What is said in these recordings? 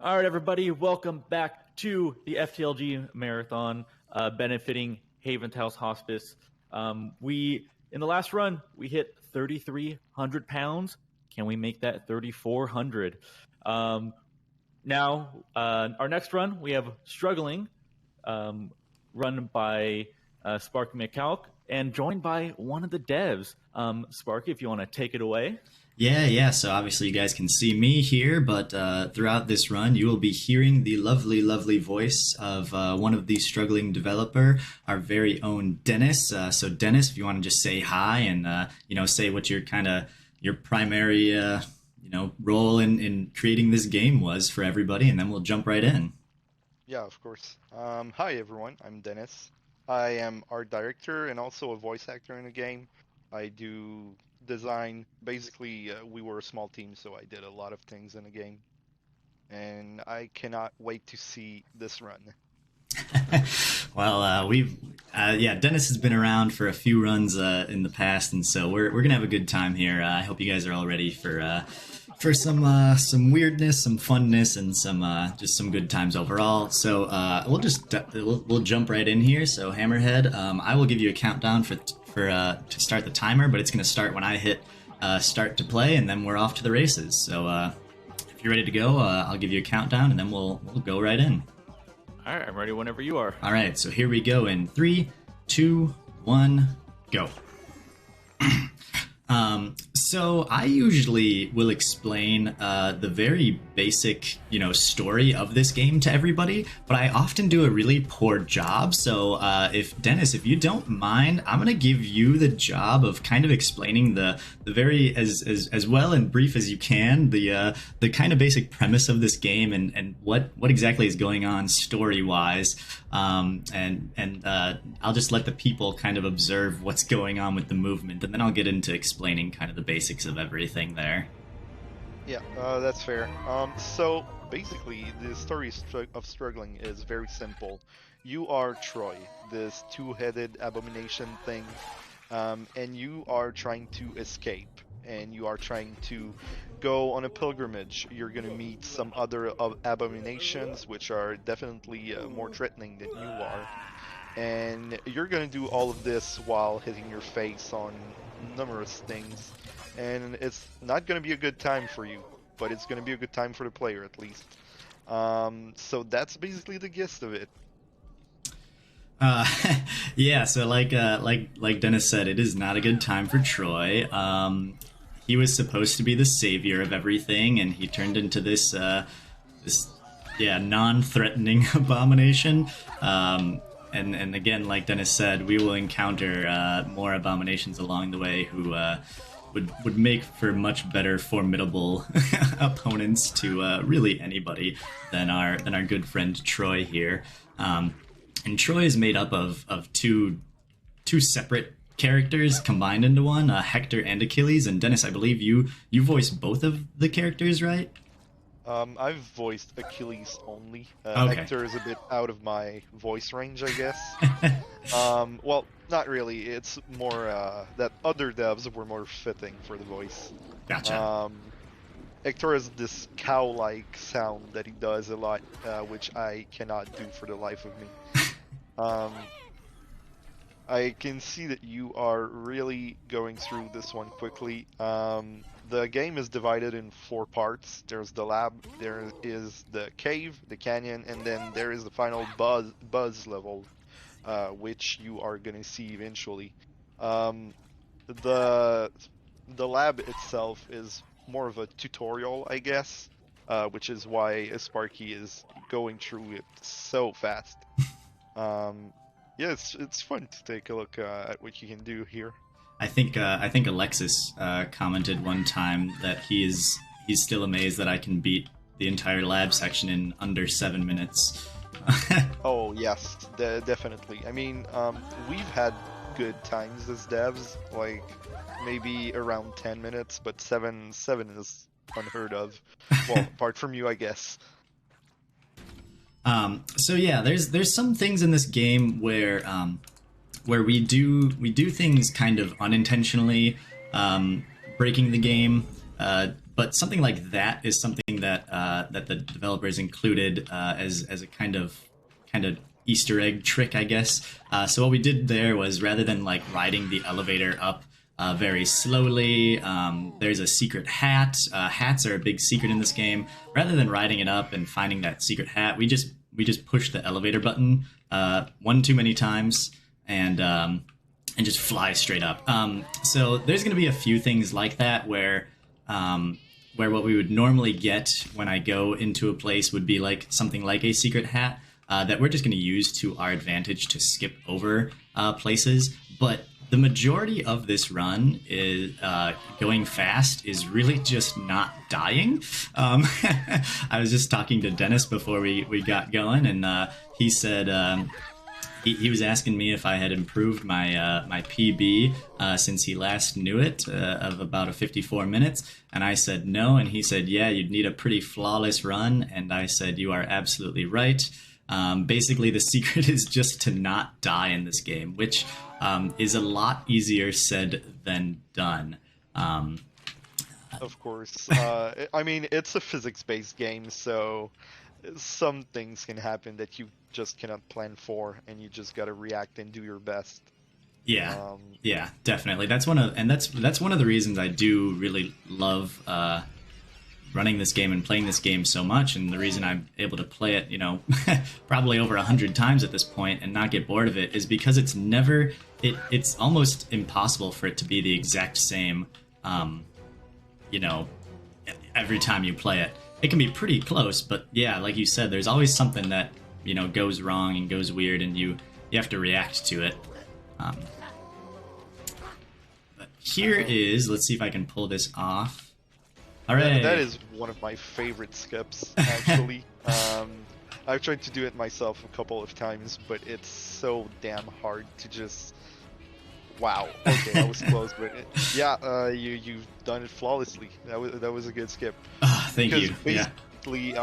All right, everybody, welcome back to the FTLG Marathon, benefiting Haven House Hospice. In the last run, we hit 3,300 pounds. Can we make that 3,400? Now, our next run, we have Struggling, run by SparkyMcCalc, and joined by one of the devs. Sparky, if you want to take it away. Yeah. So obviously you guys can see me here, but throughout this run, you will be hearing the lovely, lovely voice of one of the struggling developer, our very own Dennis. So Dennis, if you want to just say hi and say what your primary role in creating this game was for everybody, and then we'll jump right in. Yeah, of course. Hi everyone, I'm Dennis. I am art director and also a voice actor in the game. I do design. Basically, we were a small team, so I did a lot of things in the game. And I cannot wait to see this run. Well, Dennis has been around for a few runs in the past, and so we're gonna have a good time here. I hope you guys are all ready for some weirdness, some funness, and some good times overall. So we'll jump right in here. So Hammerhead, I will give you a countdown to start the timer, but it's going to start when I hit start to play, and then we're off to the races. So if you're ready to go, I'll give you a countdown, and then we'll go right in. All right, I'm ready whenever you are. All right, so here we go in 3, 2, 1, go. So I usually will explain the very basic, story of this game to everybody, but I often do a really poor job. So if Dennis, if you don't mind, I'm gonna give you the job of kind of explaining the very as well and brief as you can the kind of basic premise of this game and what exactly is going on story wise. And I'll just let the people kind of observe what's going on with the movement, and then I'll get into explaining kind of the basics of everything there. Yeah, that's fair. So basically, the story of Struggling is very simple. You are Troy, this two-headed abomination thing, and you are trying to escape, and you are trying to go on a pilgrimage. You're going to meet some other abominations, which are definitely more threatening than you are. And you're going to do all of this while hitting your face on numerous things. And it's not going to be a good time for you, but it's going to be a good time for the player at least. So that's basically the gist of it. Yeah, so like Dennis said, it is not a good time for Troy. He was supposed to be the savior of everything, and he turned into this non-threatening abomination. And again, like Dennis said, we will encounter more abominations along the way who would make for much better formidable opponents to really anybody than our good friend Troy here. And Troy is made up of two separate characters combined into one, Hector and Achilles. And Dennis, I believe you voice both of the characters, right? I've voiced Achilles only. Okay. Hector is a bit out of my voice range, I guess. Well, not really. It's more that other devs were more fitting for the voice. Gotcha. Hector has this cow-like sound that he does a lot, which I cannot do for the life of me. I can see that you are really going through this one quickly. The game is divided in 4 parts. There's the lab, there is the cave, the canyon, and then there is the final buzz level, which you are going to see eventually. The lab itself is more of a tutorial, I guess, which is why Sparky is going through it so fast. Yeah, it's fun to take a look at what you can do here. I think Alexis commented one time that he's still amazed that I can beat the entire lab section in under 7 minutes. Oh yes, definitely. I mean, we've had good times as devs, like maybe around 10 minutes, but 7 is unheard of. Well, apart from you, I guess. So yeah, there's some things in this game where we do things kind of unintentionally, breaking the game. But something like that is something something that that the developers included as a kind of Easter egg trick, I guess. So what we did there was, rather than like riding the elevator up very slowly, there's a secret hat. Hats are a big secret in this game. Rather than riding it up and finding that secret hat, we just push the elevator button one too many times and just fly straight up. So there's going to be a few things like that where what we would normally get when I go into a place would be like something like a secret hat that we're just going to use to our advantage to skip over places. But the majority of this run is going fast is really just not dying. I was just talking to Dennis before we got going, and he said he was asking me if I had improved my PB since he last knew it of about a 54 minutes, and I said no, and he said, yeah, you'd need a pretty flawless run, and I said, you are absolutely right. Basically, the secret is just to not die in this game, which is a lot easier said than done. Of course. I mean, it's a physics-based game, so some things can happen that you just cannot plan for, and you just gotta react and do your best. Yeah, yeah, definitely. That's one of the reasons I do really love running this game and playing this game so much, and the reason I'm able to play it, probably over 100 times at this point and not get bored of it, is because it's almost impossible for it to be the exact same, every time you play it. It can be pretty close, but yeah, like you said, there's always something that, goes wrong and goes weird, and you have to react to it. But here is, let's see if I can pull this off. All right. That is one of my favorite skips, actually. I've tried to do it myself a couple of times, but it's so damn hard to just... Wow. Okay, that was close, but you've done it flawlessly. That was a good skip. Thank you. Basically,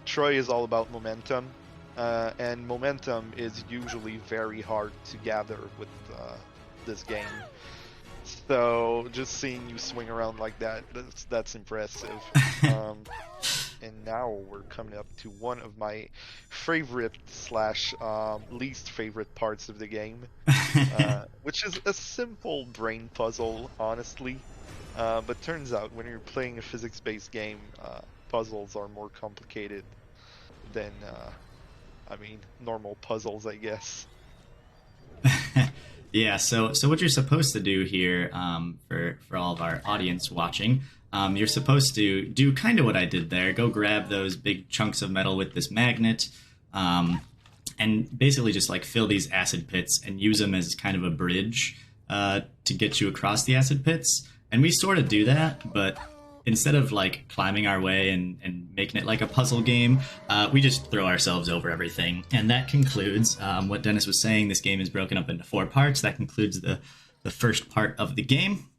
Troy is all about momentum, and momentum is usually very hard to gather with this game. So just seeing you swing around like that's impressive. And now we're coming up to one of my favorite / least favorite parts of the game, which is a simple brain puzzle, honestly. But turns out when you're playing a physics-based game, puzzles are more complicated than, normal puzzles, I guess. Yeah, so what you're supposed to do here, for all of our audience watching, you're supposed to do kind of what I did there. Go grab those big chunks of metal with this magnet, and basically just like fill these acid pits and use them as kind of a bridge to get you across the acid pits. And we sort of do that, but instead of like climbing our way and making it like a puzzle game, we just throw ourselves over everything. And that concludes what Dennis was saying. This game is broken up into 4 parts. That concludes the first part of the game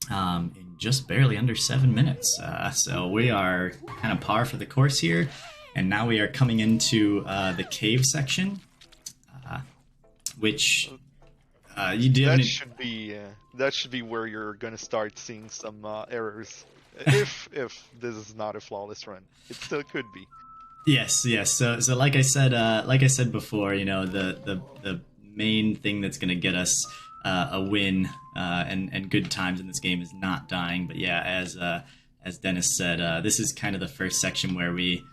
in just barely under 7 minutes. So we are kind of par for the course here. And now we are coming into the cave section, which you do. That should be where you're going to start seeing some errors. If this is not a flawless run, it still could be. Yes. So like I said before, the main thing that's going to get us a win and good times in this game is not dying. But yeah, as Dennis said, this is kind of the first section where we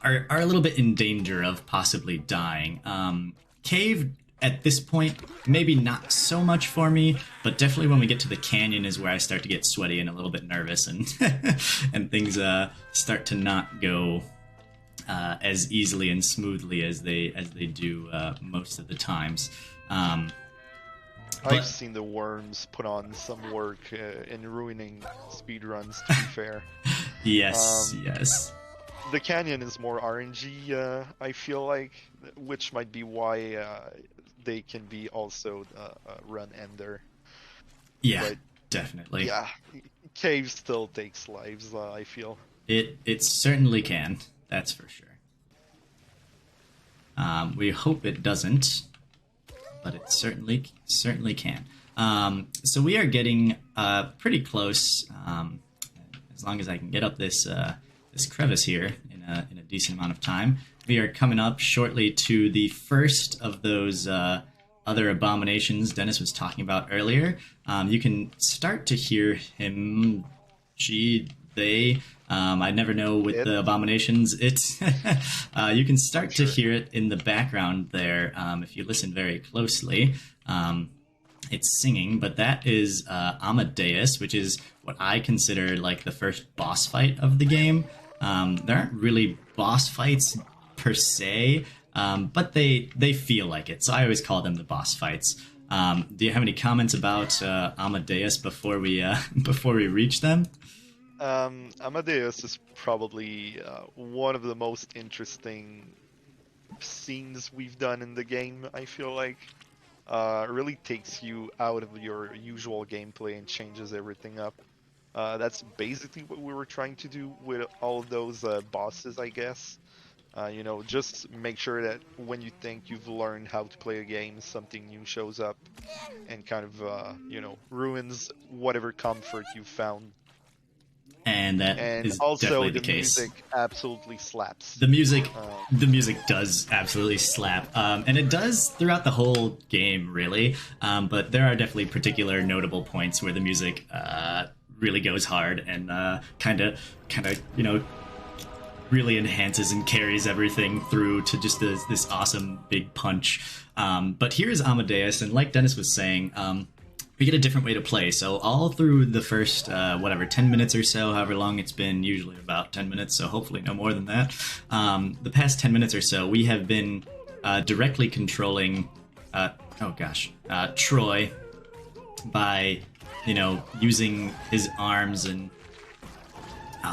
are a little bit in danger of possibly dying. Cave at this point, maybe not so much for me, but definitely when we get to the canyon is where I start to get sweaty and a little bit nervous, and and things start to not go as easily and smoothly as they do most of the times. I've seen the worms put on some work in ruining speedruns, to be fair. Yes. The canyon is more RNG, I feel like, which might be why they can be also run ender. Yeah, but, definitely. Yeah, cave still takes lives, I feel. It certainly can, that's for sure. We hope it doesn't, but it certainly can. So we are getting pretty close, as long as I can get up this this crevice here in a decent amount of time. We are coming up shortly to the first of those other abominations Dennis was talking about earlier. You can start to hear him, she, they. I never know with the abominations. It's you can start to hear it in the background there if you listen very closely. It's singing, but that is Amadeus, which is what I consider like the first boss fight of the game. There aren't really boss fights per se, but they feel like it. So I always call them the boss fights. Do you have any comments about Amadeus before we reach them? Amadeus is probably one of the most interesting scenes we've done in the game, I feel like. Really takes you out of your usual gameplay and changes everything up. That's basically what we were trying to do with all of those bosses, I guess. You know, just make sure that when you think you've learned how to play a game, something new shows up and kind of, you know, ruins whatever comfort you've found. And that is definitely the case. The music absolutely slaps. The music does absolutely slap, and it does throughout the whole game, really. But there are definitely particular notable points where the music really goes hard and kind of you know really enhances and carries everything through to just this awesome big punch. But here is Amadeus, and like Dennis was saying. We get a different way to play. So all through the first, 10 minutes or so, however long it's been, usually about 10 minutes, so hopefully no more than that. The past 10 minutes or so, we have been directly controlling, Troy by, you know, using his arms and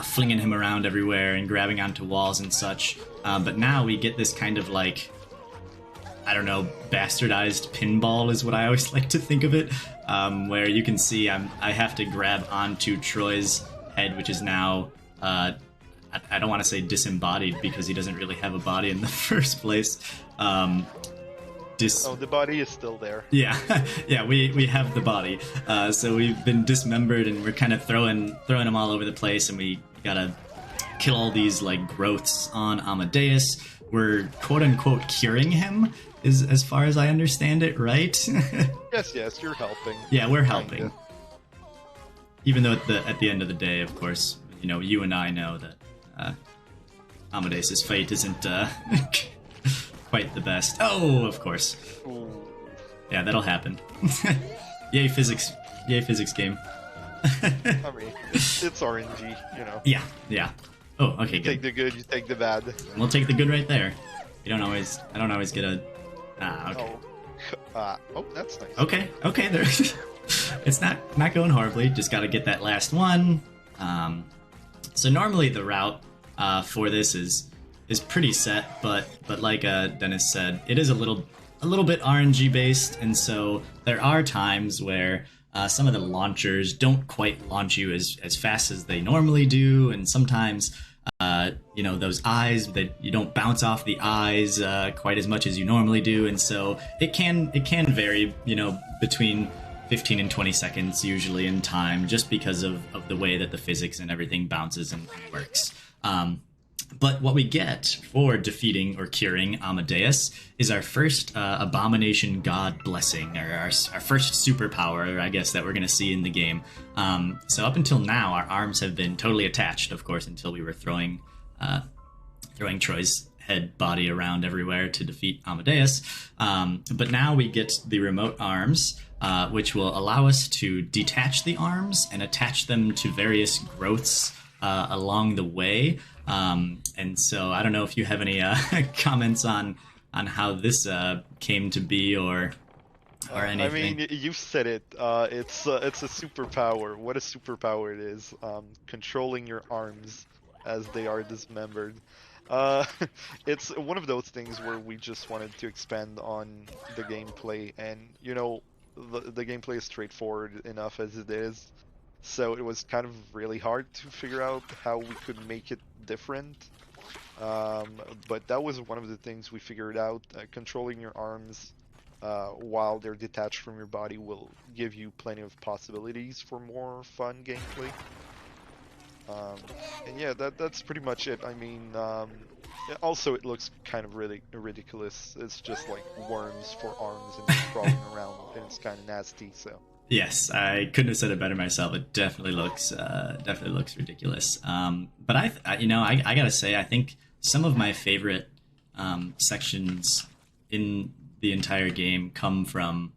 flinging him around everywhere and grabbing onto walls and such. But now we get this kind of like, I don't know, bastardized pinball is what I always like to think of it, where you can see I have to grab onto Troy's head, which is now, I don't want to say disembodied because he doesn't really have a body in the first place. The body is still there. Yeah, yeah, we have the body. So we've been dismembered and we're kind of throwing him all over the place, and we gotta kill all these like growths on Amadeus. We're quote unquote curing him, is as far as I understand it, right? Yes, you're helping. Yeah, we're helping. Even though at the end of the day, of course, you know, you and I know that Amadeus's fate isn't quite the best. Oh, of course. Ooh. Yeah, that'll happen. Yay physics game. I mean, it's RNG, you know. Yeah. Oh, okay, you take the good, you take the bad. We'll take the good right there. I don't always get a... okay. Oh, that's nice. Okay, there. It's not going horribly, just gotta get that last one. So normally the route for this is pretty set, but like Dennis said, it is a little bit RNG based, and so there are times where some of the launchers don't quite launch you as fast as they normally do, and sometimes you know, those eyes that you don't bounce off the eyes quite as much as you normally do, and so it can vary, you know, between 15 and 20 seconds usually in time, just because of the way that the physics and everything bounces and works. But what we get for defeating or curing Amadeus is our first abomination god blessing, or our first superpower, I guess, that we're going to see in the game. So up until now, our arms have been totally attached, of course, until we were throwing Troy's head body around everywhere to defeat Amadeus. But now we get the remote arms, which will allow us to detach the arms and attach them to various growths along the way. And so I don't know if you have any comments on how this came to be or anything. I mean, you said it. It's a superpower. What a superpower it is. Controlling your arms as they are dismembered. It's one of those things where we just wanted to expand on the gameplay, and you know, the gameplay is straightforward enough as it is. So it was kind of really hard to figure out how we could make it different. But that was one of the things we figured out. Controlling your arms while they're detached from your body will give you plenty of possibilities for more fun gameplay. And yeah, that's pretty much it. I mean, also it looks kind of really ridiculous. It's just like worms for arms and just crawling around, and it's kind of nasty. So. Yes, I couldn't have said it better myself. It definitely looks ridiculous. But I gotta say, I think some of my favorite sections in the entire game come from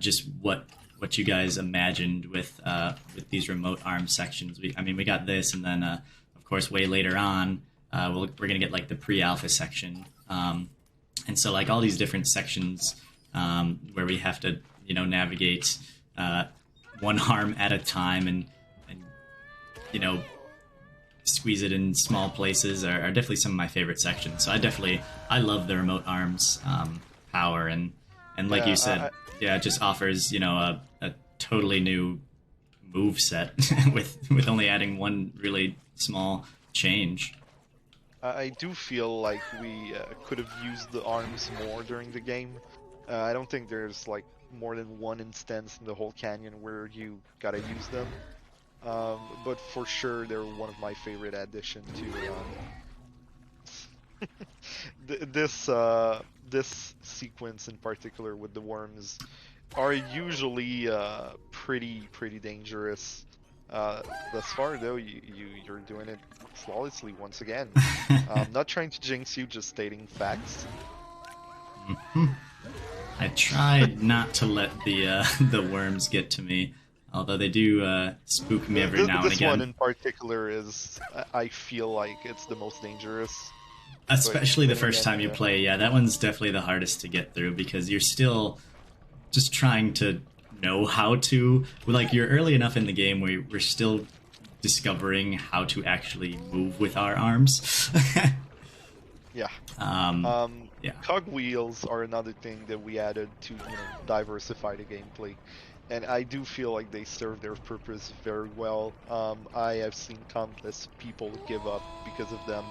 just what you guys imagined with these remote arm sections. We got this, and then of course way later on, we're gonna get like the pre-alpha section, and so like all these different sections where we have to navigate one arm at a time and squeeze it in small places are definitely some of my favorite sections. So I love the remote arms power, and like you said, it just offers a totally new move set with only adding one really small change. I do feel like we could have used the arms more during the game. I don't think there's like more than one instance in the whole canyon where you gotta use them. But for sure, they're one of my favorite additions to this sequence in particular with the worms are usually pretty dangerous. Thus far though, you're doing it flawlessly once again. Not trying to jinx you, just stating facts. I tried not to let the worms get to me, although they do spook me every now and again. This one in particular is, I feel like it's the most dangerous. Especially the first time you play. Yeah, that one's definitely the hardest to get through because you're still just trying to know how to. Like, you're early enough in the game where we're still discovering how to actually move with our arms. Yeah. Yeah. Cogwheels are another thing that we added to diversify the gameplay, and I do feel like they serve their purpose very well. I have seen countless people give up because of them.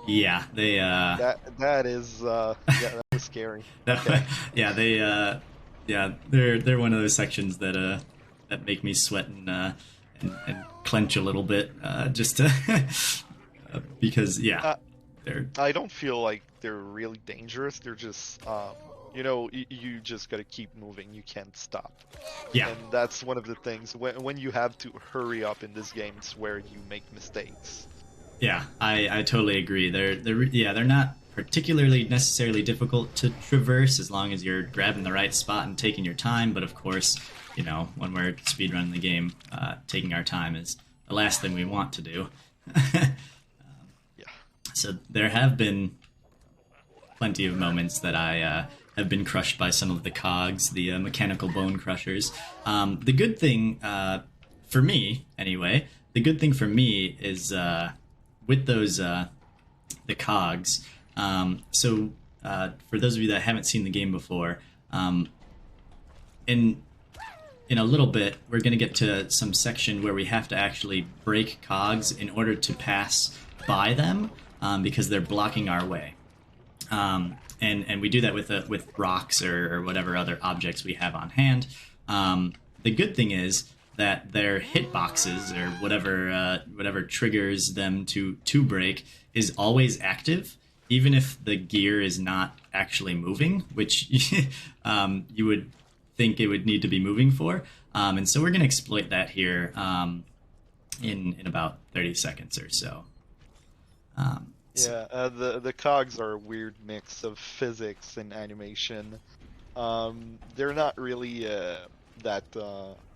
Yeah, they that was scary. Okay. They're one of those sections that make me sweat and clench a little bit just to because I don't feel like they're really dangerous. They're just, you just gotta keep moving. You can't stop. Yeah. And that's one of the things. When you have to hurry up in this game, it's where you make mistakes. Yeah, I totally agree. They're not particularly necessarily difficult to traverse as long as you're grabbing the right spot and taking your time. But of course, when we're speedrunning the game, taking our time is the last thing we want to do. So there have been plenty of moments that I have been crushed by some of the cogs, the mechanical bone crushers. The good thing for me, anyway, is with those the cogs. So for those of you that haven't seen the game before, in a little bit we're going to get to some section where we have to actually break cogs in order to pass by them. Because they're blocking our way, and we do that with rocks or whatever other objects we have on hand. The good thing is that their hitboxes or whatever triggers them to break is always active, even if the gear is not actually moving, which you would think it would need to be moving for. And so we're going to exploit that here in about 30 seconds or so. The cogs are a weird mix of physics and animation. They're not really that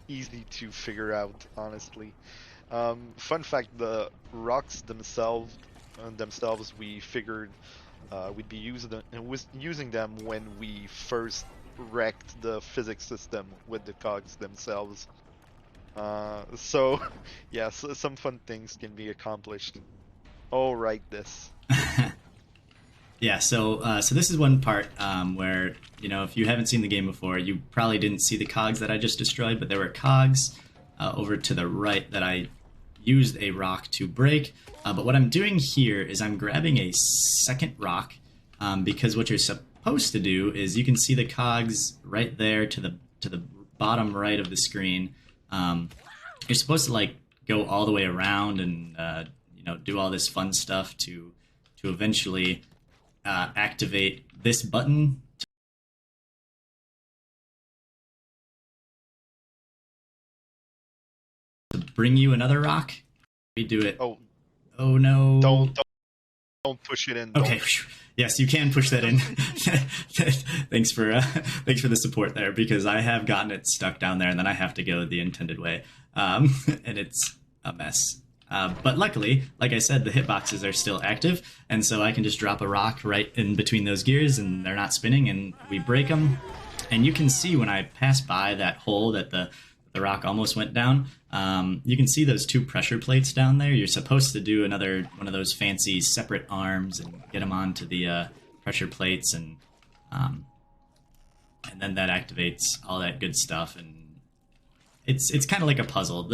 easy to figure out, honestly. Fun fact: the rocks themselves, we figured we'd be using them when we first wrecked the physics system with the cogs themselves. So some fun things can be accomplished. Oh, right, this. Yeah, so this is one part where, if you haven't seen the game before, you probably didn't see the cogs that I just destroyed, but there were cogs over to the right that I used a rock to break. But what I'm doing here is I'm grabbing a second rock because what you're supposed to do is you can see the cogs right there to the bottom right of the screen. You're supposed to go all the way around and do all this fun stuff to eventually activate this button to bring you another rock. We do it. Oh no! Don't push it in. Okay. Yes, you can push that in. Thanks for the support there, because I have gotten it stuck down there and then I have to go the intended way, and it's a mess. But luckily, like I said, the hitboxes are still active, and so I can just drop a rock right in between those gears and they're not spinning, and we break them. And you can see when I pass by that hole that the rock almost went down, you can see those 2 pressure plates down there. You're supposed to do another one of those fancy separate arms and get them onto the pressure plates, and then that activates all that good stuff. And it's kind of like a puzzle.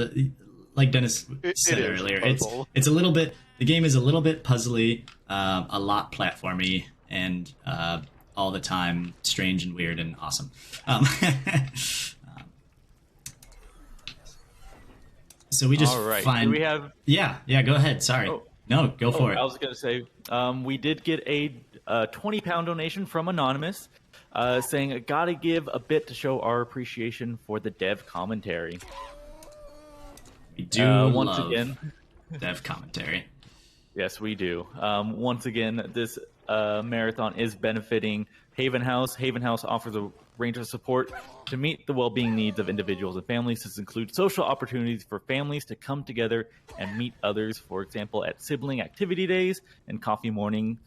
Like Dennis said earlier, it's a little bit. The game is a little bit puzzly, a lot platformy, and all the time strange and weird and awesome. So we just find. Do we have? Yeah. Go ahead. Sorry. Oh. No, go for it. I was gonna say, we did get a 20-pound donation from Anonymous, saying, "Gotta give a bit to show our appreciation for the dev commentary." We do once love again dev commentary. Yes, we do. Once again, this marathon is benefiting Haven House. Haven House offers a range of support to meet the well-being needs of individuals and families. This includes social opportunities for families to come together and meet others, for example, at sibling activity days and coffee morning.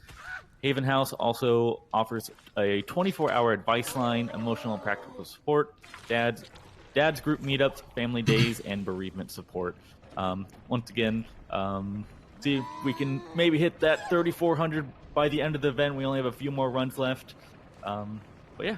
Haven House also offers a 24-hour advice line, emotional and practical support, dad's group meetups, family days, and bereavement support. Once again, see if we can maybe hit that 3,400 by the end of the event. We only have a few more runs left. But yeah.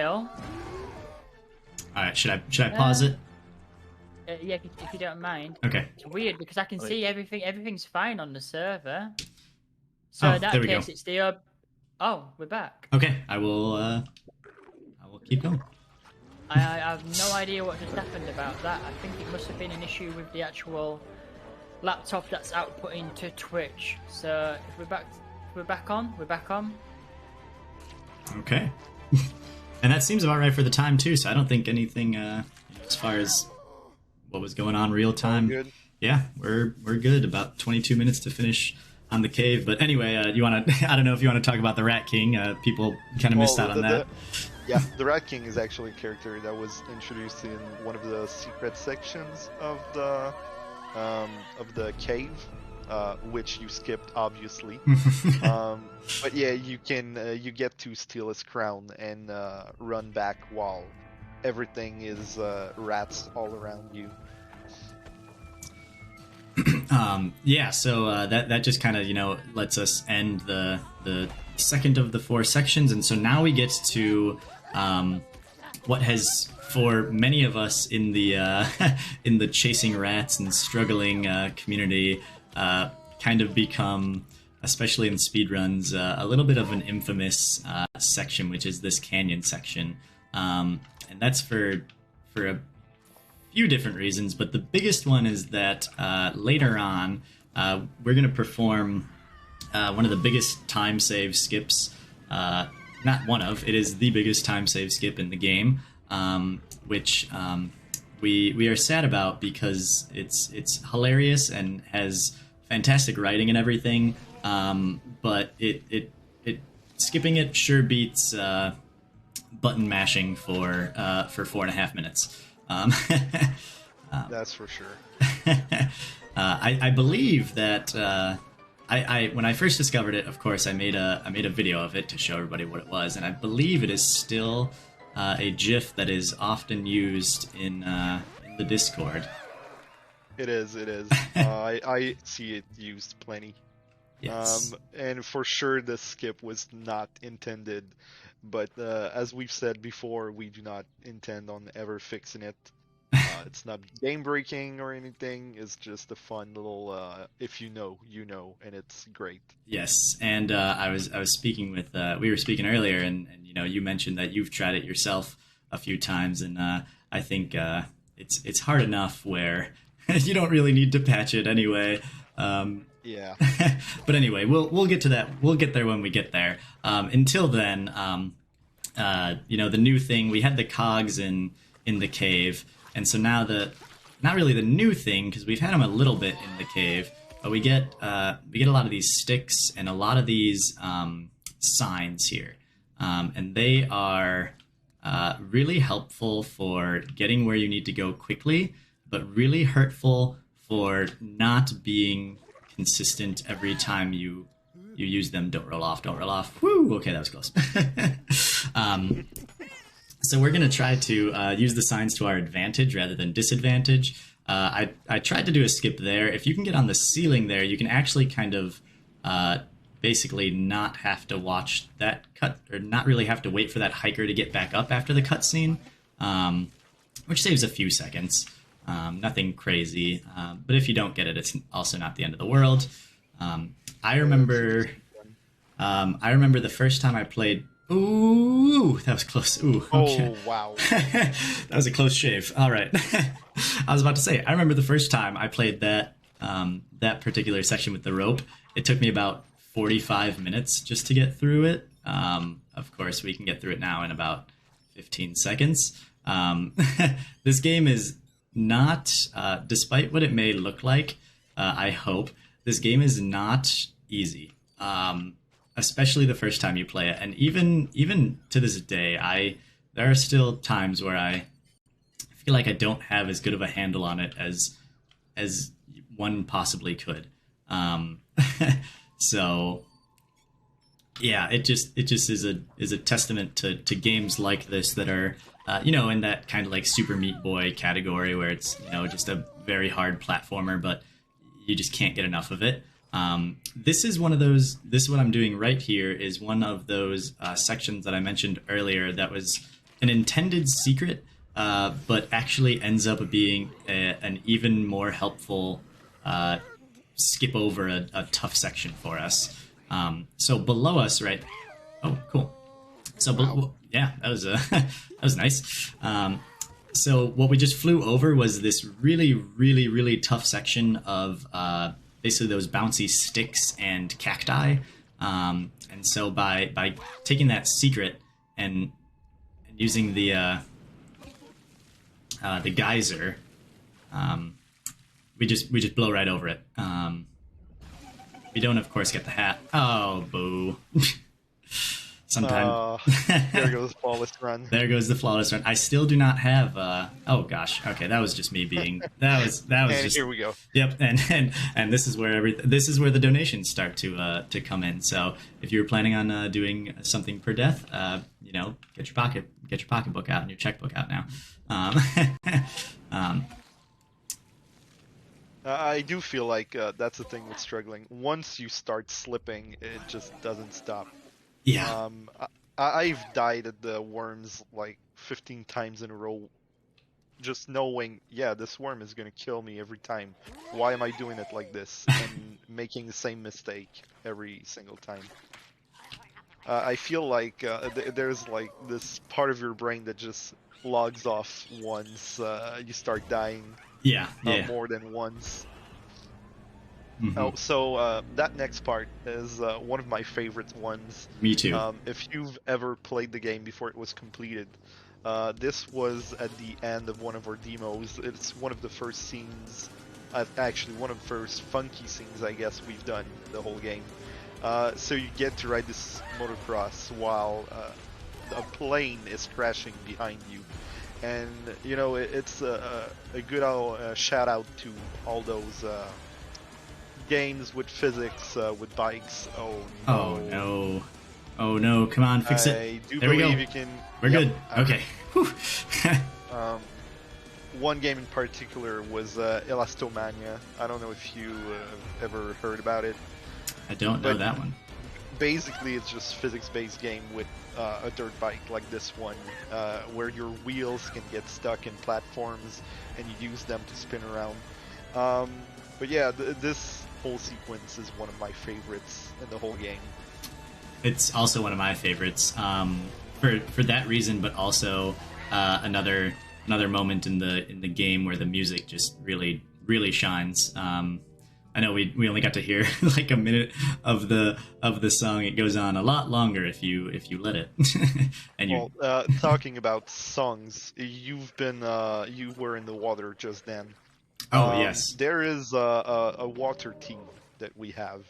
All right, should I pause it? Yeah, if you don't mind. Okay. It's weird because I can see everything's fine on the server. So in that case, it's the oh, we're back. Okay, I will keep going. I have no idea what just happened about that. I think it must have been an issue with the actual laptop that's outputting to Twitch. So if we're back on. Okay. And that seems about right for the time too, so I don't think anything as far as what was going on real time. Good. Yeah, we're good. About 22 minutes to finish on the cave. But anyway, you want to? I don't know if you want to talk about the Rat King. People kind of missed out on that. Yeah, the Rat King is actually a character that was introduced in one of the secret sections of the cave, which you skipped, obviously. But yeah, you get to steal his crown and run back while everything is rats all around you. Yeah, so that just kind of lets us end the second of the 4 sections, and so now we get to what has, for many of us in the in the chasing rats and struggling community, kind of become, especially in speedruns, a little bit of an infamous section, which is this canyon section, and that's for a few different reasons, but the biggest one is that later on we're going to perform one of the biggest time save skips, not one of, it is the biggest time save skip in the game, which we are sad about because it's hilarious and has fantastic writing and everything, but it skipping it sure beats button mashing for 4.5 minutes. That's for sure. I believe that I when I first discovered it, of course, I made a video of it to show everybody what it was, and I believe it is still a GIF that is often used in the Discord. It is. I see it used plenty. Yes. And for sure, the skip was not intended. But as we've said before, we do not intend on ever fixing it. It's not game breaking or anything. It's just a fun little if you know, you know, and it's great. Yes, and I was speaking with we were speaking earlier, and you know, you mentioned that you've tried it yourself a few times, and I think it's hard enough where you don't really need to patch it anyway. Yeah. But anyway, we'll get to that. We'll get there when we get there. Until then, you know, the new thing, we had the cogs in the cave, and so now not really the new thing, because we've had them a little bit in the cave, but we get a lot of these sticks and a lot of these signs here, and they are really helpful for getting where you need to go quickly, but really hurtful for not being consistent every time you use them. Don't roll off. Woo! Okay, that was close. So we're going to try to use the signs to our advantage rather than disadvantage. I tried to do a skip there. If you can get on the ceiling there, you can actually kind of basically not have to watch that cut, or not really have to wait for that hiker to get back up after the cutscene, which saves a few seconds. Nothing crazy, but if you don't get it, it's also not the end of the world. I remember the first time I played. Ooh, that was close. Ooh, okay. Oh, wow. That was a close shave. All right. I was about to say, I remember the first time I played that particular section with the rope. It took me about 45 minutes just to get through it. Of course, we can get through it now in about 15 seconds. This game is not, despite what it may look like, I hope, this game is not easy. Especially the first time you play it, and even to this day, there are still times where I feel like I don't have as good of a handle on it as one possibly could. So yeah, it just is a testament to games like this that are you know, in that kind of like Super Meat Boy category, where it's, you know, just a very hard platformer, but you just can't get enough of it. This is one of those. This is what I'm doing right here is one of those sections that I mentioned earlier that was an intended secret, but actually ends up being an even more helpful skip over a tough section for us. So below us, right? Oh, cool. So wow. Yeah, that was that was nice. So what we just flew over was this really, really, really tough section of basically those bouncy sticks and cacti. And so by taking that secret and using the geyser, we just blow right over it. We don't, of course, get the hat. Oh, boo. Sometimes. There goes the flawless run. There goes the flawless run. I still do not have. Oh gosh. Okay, that was just me being. That was And just. here we go. Yep, and this is where this is where the donations start to come in. So if you're planning on doing something per death, you know, get your pocketbook out and your checkbook out now. I do feel like that's the thing with struggling. Once you start slipping, it just doesn't stop. Yeah. I've died at the worms like 15 times in a row, just knowing, yeah, this worm is gonna kill me every time. Why am I doing it like this? And making the same mistake every single time. I feel like there's like this part of your brain that just logs off once you start dying. Yeah. More than once. Mm-hmm. Oh, so that next part is one of my favorite ones. Me too. If you've ever played the game before it was completed, this was at the end of one of our demos. It's one of the first scenes, actually one of the first funky scenes I guess we've done the whole game. So you get to ride this motocross while a plane is crashing behind you. And, you know, it's a good shout out to all those games with physics with bikes. Oh no. Oh no. Oh no, come on, fix it. I do There we believe go. you can. We're Yep, good. Okay. Whew. One game in particular was Elastomania. I don't know if you ever heard about it. I don't know But- that one. Basically, it's just physics-based game with a dirt bike like this one, where your wheels can get stuck in platforms and you use them to spin around. But yeah, this whole sequence is one of my favorites in the whole game. It's also one of my favorites for that reason, but also another moment in the game where the music just really shines. I know we only got to hear like a minute of the song. It goes on a lot longer if you let it. And you Well, talking about songs, you were in the water just then. yes, There is a water theme that we have,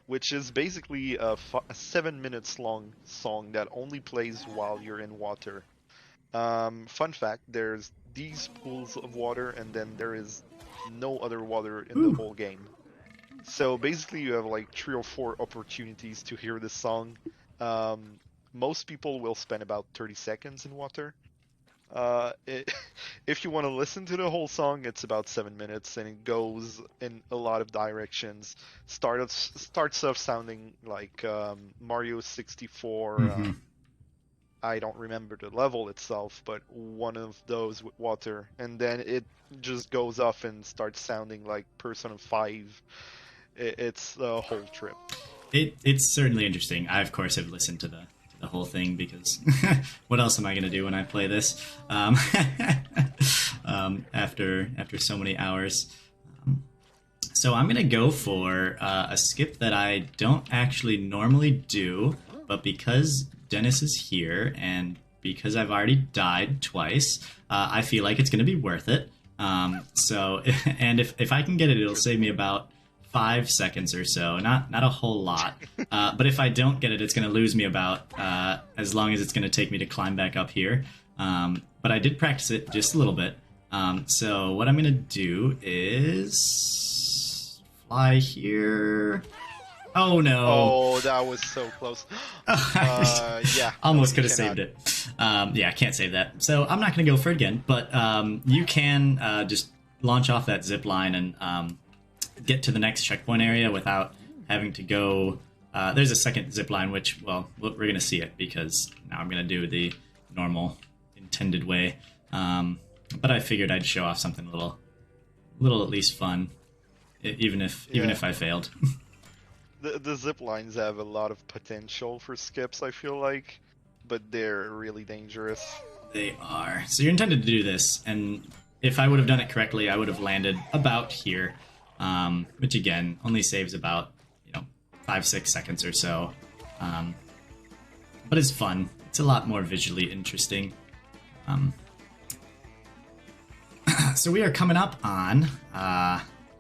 which is basically a 7 minutes long song that only plays while you're in water. Fun fact, there's these pools of water and then there is no other water in the whole game. So basically you have like 3 or 4 opportunities to hear this song. Most people will spend about 30 seconds in water. If you want to listen to the whole song, it's about 7 minutes and it goes in a lot of directions. Starts off sounding like Mario 64. I don't remember the level itself, but one of those with water, and then it just goes off and starts sounding like Persona 5. It's a whole trip. it's certainly interesting. I of course have listened to the whole thing because what else am I going to do when I play this after so many hours? So I'm going to go for a skip that I don't actually normally do, but because Dennis is here and because I've already died twice, I feel like it's going to be worth it. So, and if I can get it, it'll save me about 5 seconds or so, not a whole lot. But if I don't get it, it's going to lose me about as long as it's going to take me to climb back up here. But I did practice it just a little bit. So what I'm going to do is fly here. Oh no! Oh, that was so close. Yeah, Almost no, could you have saved cannot. it. Yeah, I can't save that. So I'm not going to go for it again, but you can just launch off that zip line and get to the next checkpoint area without having to go. There's a second zip line, which, well, we're going to see it because now I'm going to do the normal intended way. But I figured I'd show off something a little at least fun, even if I failed. The zip lines have a lot of potential for skips, I feel like, but they're really dangerous. They are. So you're intended to do this, and if I would have done it correctly, I would have landed about here, which again only saves about 5-6 seconds or so. But it's fun. It's a lot more visually interesting. So we are coming up on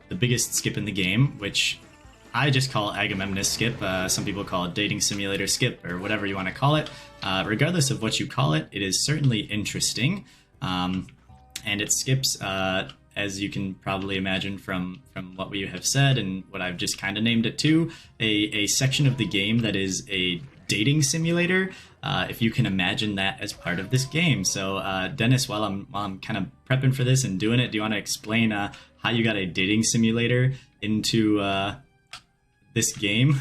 the biggest skip in the game, which I just call Agamemnus skip. Some people call it dating simulator skip, or whatever you want to call it. Regardless of what you call it, it is certainly interesting. And it skips, as you can probably imagine from what we have said and what I've just kind of named it to, a section of the game that is a dating simulator, if you can imagine that as part of this game. So, Dennis, while I'm kind of prepping for this and doing it, do you want to explain how you got a dating simulator into this game?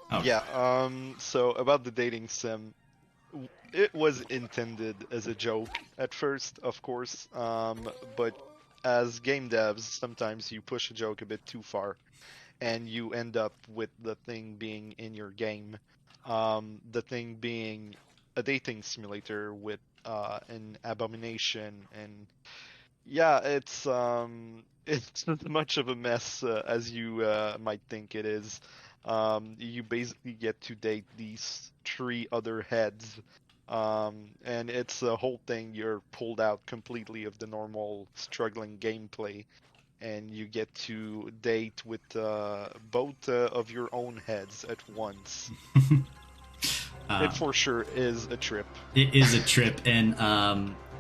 Oh. Yeah, so about the dating sim, it was intended as a joke at first, of course, but as game devs, sometimes you push a joke a bit too far, and you end up with the thing being in your game, the thing being a dating simulator with an abomination, and yeah, it's as much of a mess as you might think it is. You basically get to date these 3 other heads, and it's a whole thing. You're pulled out completely of the normal struggling gameplay, and you get to date with both of your own heads at once. It for sure is a trip. It is a trip, and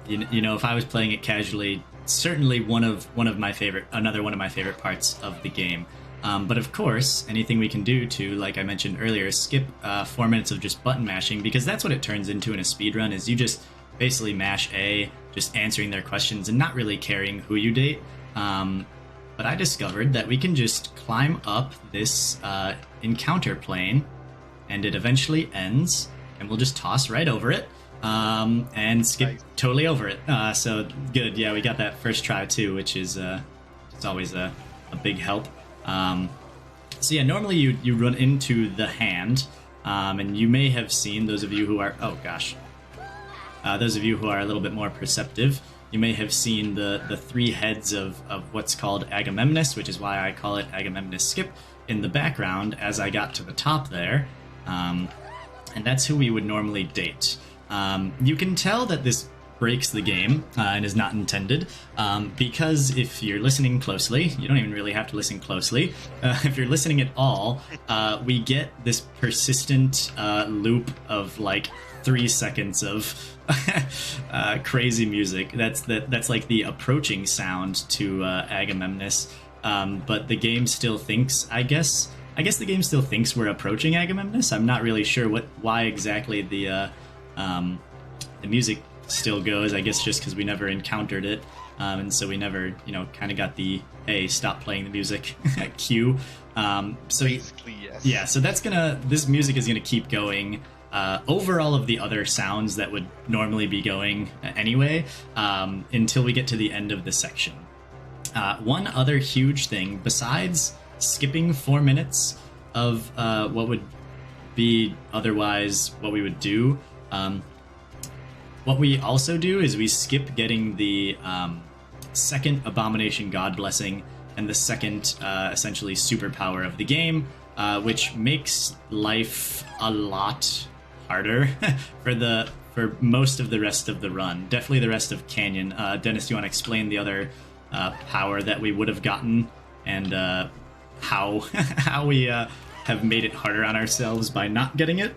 if I was playing it casually, certainly another one of my favorite parts of the game. But of course, anything we can do to, like I mentioned earlier, skip 4 minutes of just button mashing, because that's what it turns into in a speedrun, is you just basically mash A, just answering their questions and not really caring who you date. But I discovered that we can just climb up this encounter plane, and it eventually ends, and we'll just toss right over it, and skip totally over it. So good, yeah, we got that first try too, which is it's always a big help. So yeah, normally you run into the hand, and you may have seen, those of you who are, those of you who are a little bit more perceptive, you may have seen the 3 heads of what's called Agamemnus, which is why I call it Agamemnus Skip, in the background as I got to the top there. And that's who we would normally date. You can tell that this breaks the game and is not intended, because if you're listening closely, you don't even really have to listen closely. If you're listening at all, we get this persistent loop of like 3 seconds of crazy music. That's like the approaching sound to Agamemnus. But the game still thinks, I guess the game still thinks we're approaching Agamemnus. I'm not really sure why exactly the music still goes. I guess just because we never encountered it, and so we never, kind of got the hey, stop playing the music cue. So basically, yes. Yeah, so this music is gonna keep going over all of the other sounds that would normally be going anyway, until we get to the end of the section. One other huge thing, besides skipping 4 minutes of what would be otherwise what we would do, what we also do is we skip getting the second Abomination God Blessing and the second essentially superpower of the game, which makes life a lot harder for most of the rest of the run. Definitely the rest of Canyon. Dennis, do you want to explain the other power that we would have gotten, and how we have made it harder on ourselves by not getting it?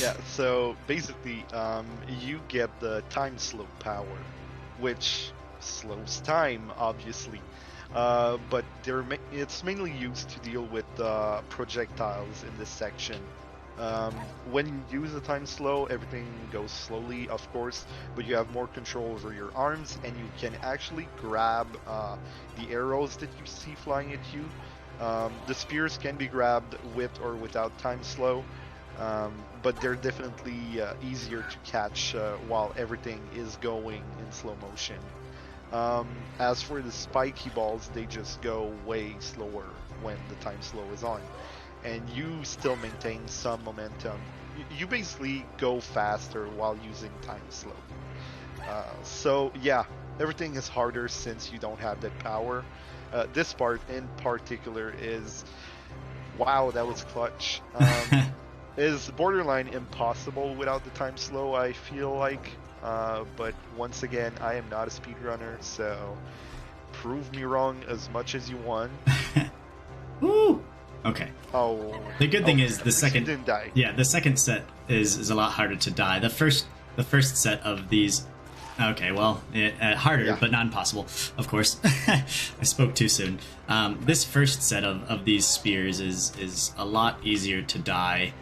Yeah, so basically, you get the time slow power, which slows time, obviously. But it's mainly used to deal with projectiles in this section. When you use the time slow, everything goes slowly, of course, but you have more control over your arms, and you can actually grab the arrows that you see flying at you. The spears can be grabbed with or without time slow, but they're definitely easier to catch while everything is going in slow motion. As for the spiky balls, they just go way slower when the time slow is on, and you still maintain some momentum. You basically go faster while using time slow. So yeah, everything is harder since you don't have that power. This part in particular is, wow, that was clutch. Is borderline impossible without the time slow, I feel like. But once again, I am not a speedrunner, so prove me wrong as much as you want. Woo! Okay. Oh. The good thing is the second didn't die. Yeah, the second set is a lot harder to die. The first set of these. Okay, well, harder, but not impossible, of course. I spoke too soon. This first set of these spears is a lot easier to die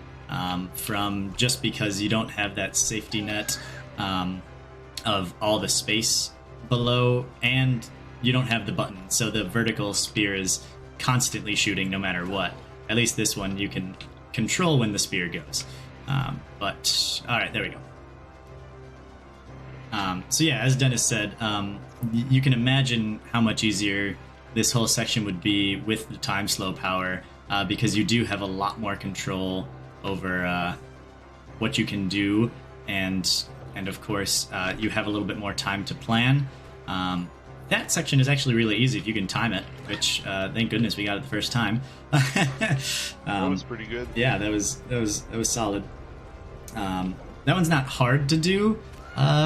from, just because you don't have that safety net of all the space below, and you don't have the button, so the vertical spear is constantly shooting no matter what. At least this one you can control when the spear goes. But alright, there we go. So yeah, as Dennis said, you can imagine how much easier this whole section would be with the time slow power, because you do have a lot more control over what you can do, and of course you have a little bit more time to plan. That section is actually really easy if you can time it, which thank goodness we got it the first time. That was pretty good. Yeah, that was solid. That one's not hard to do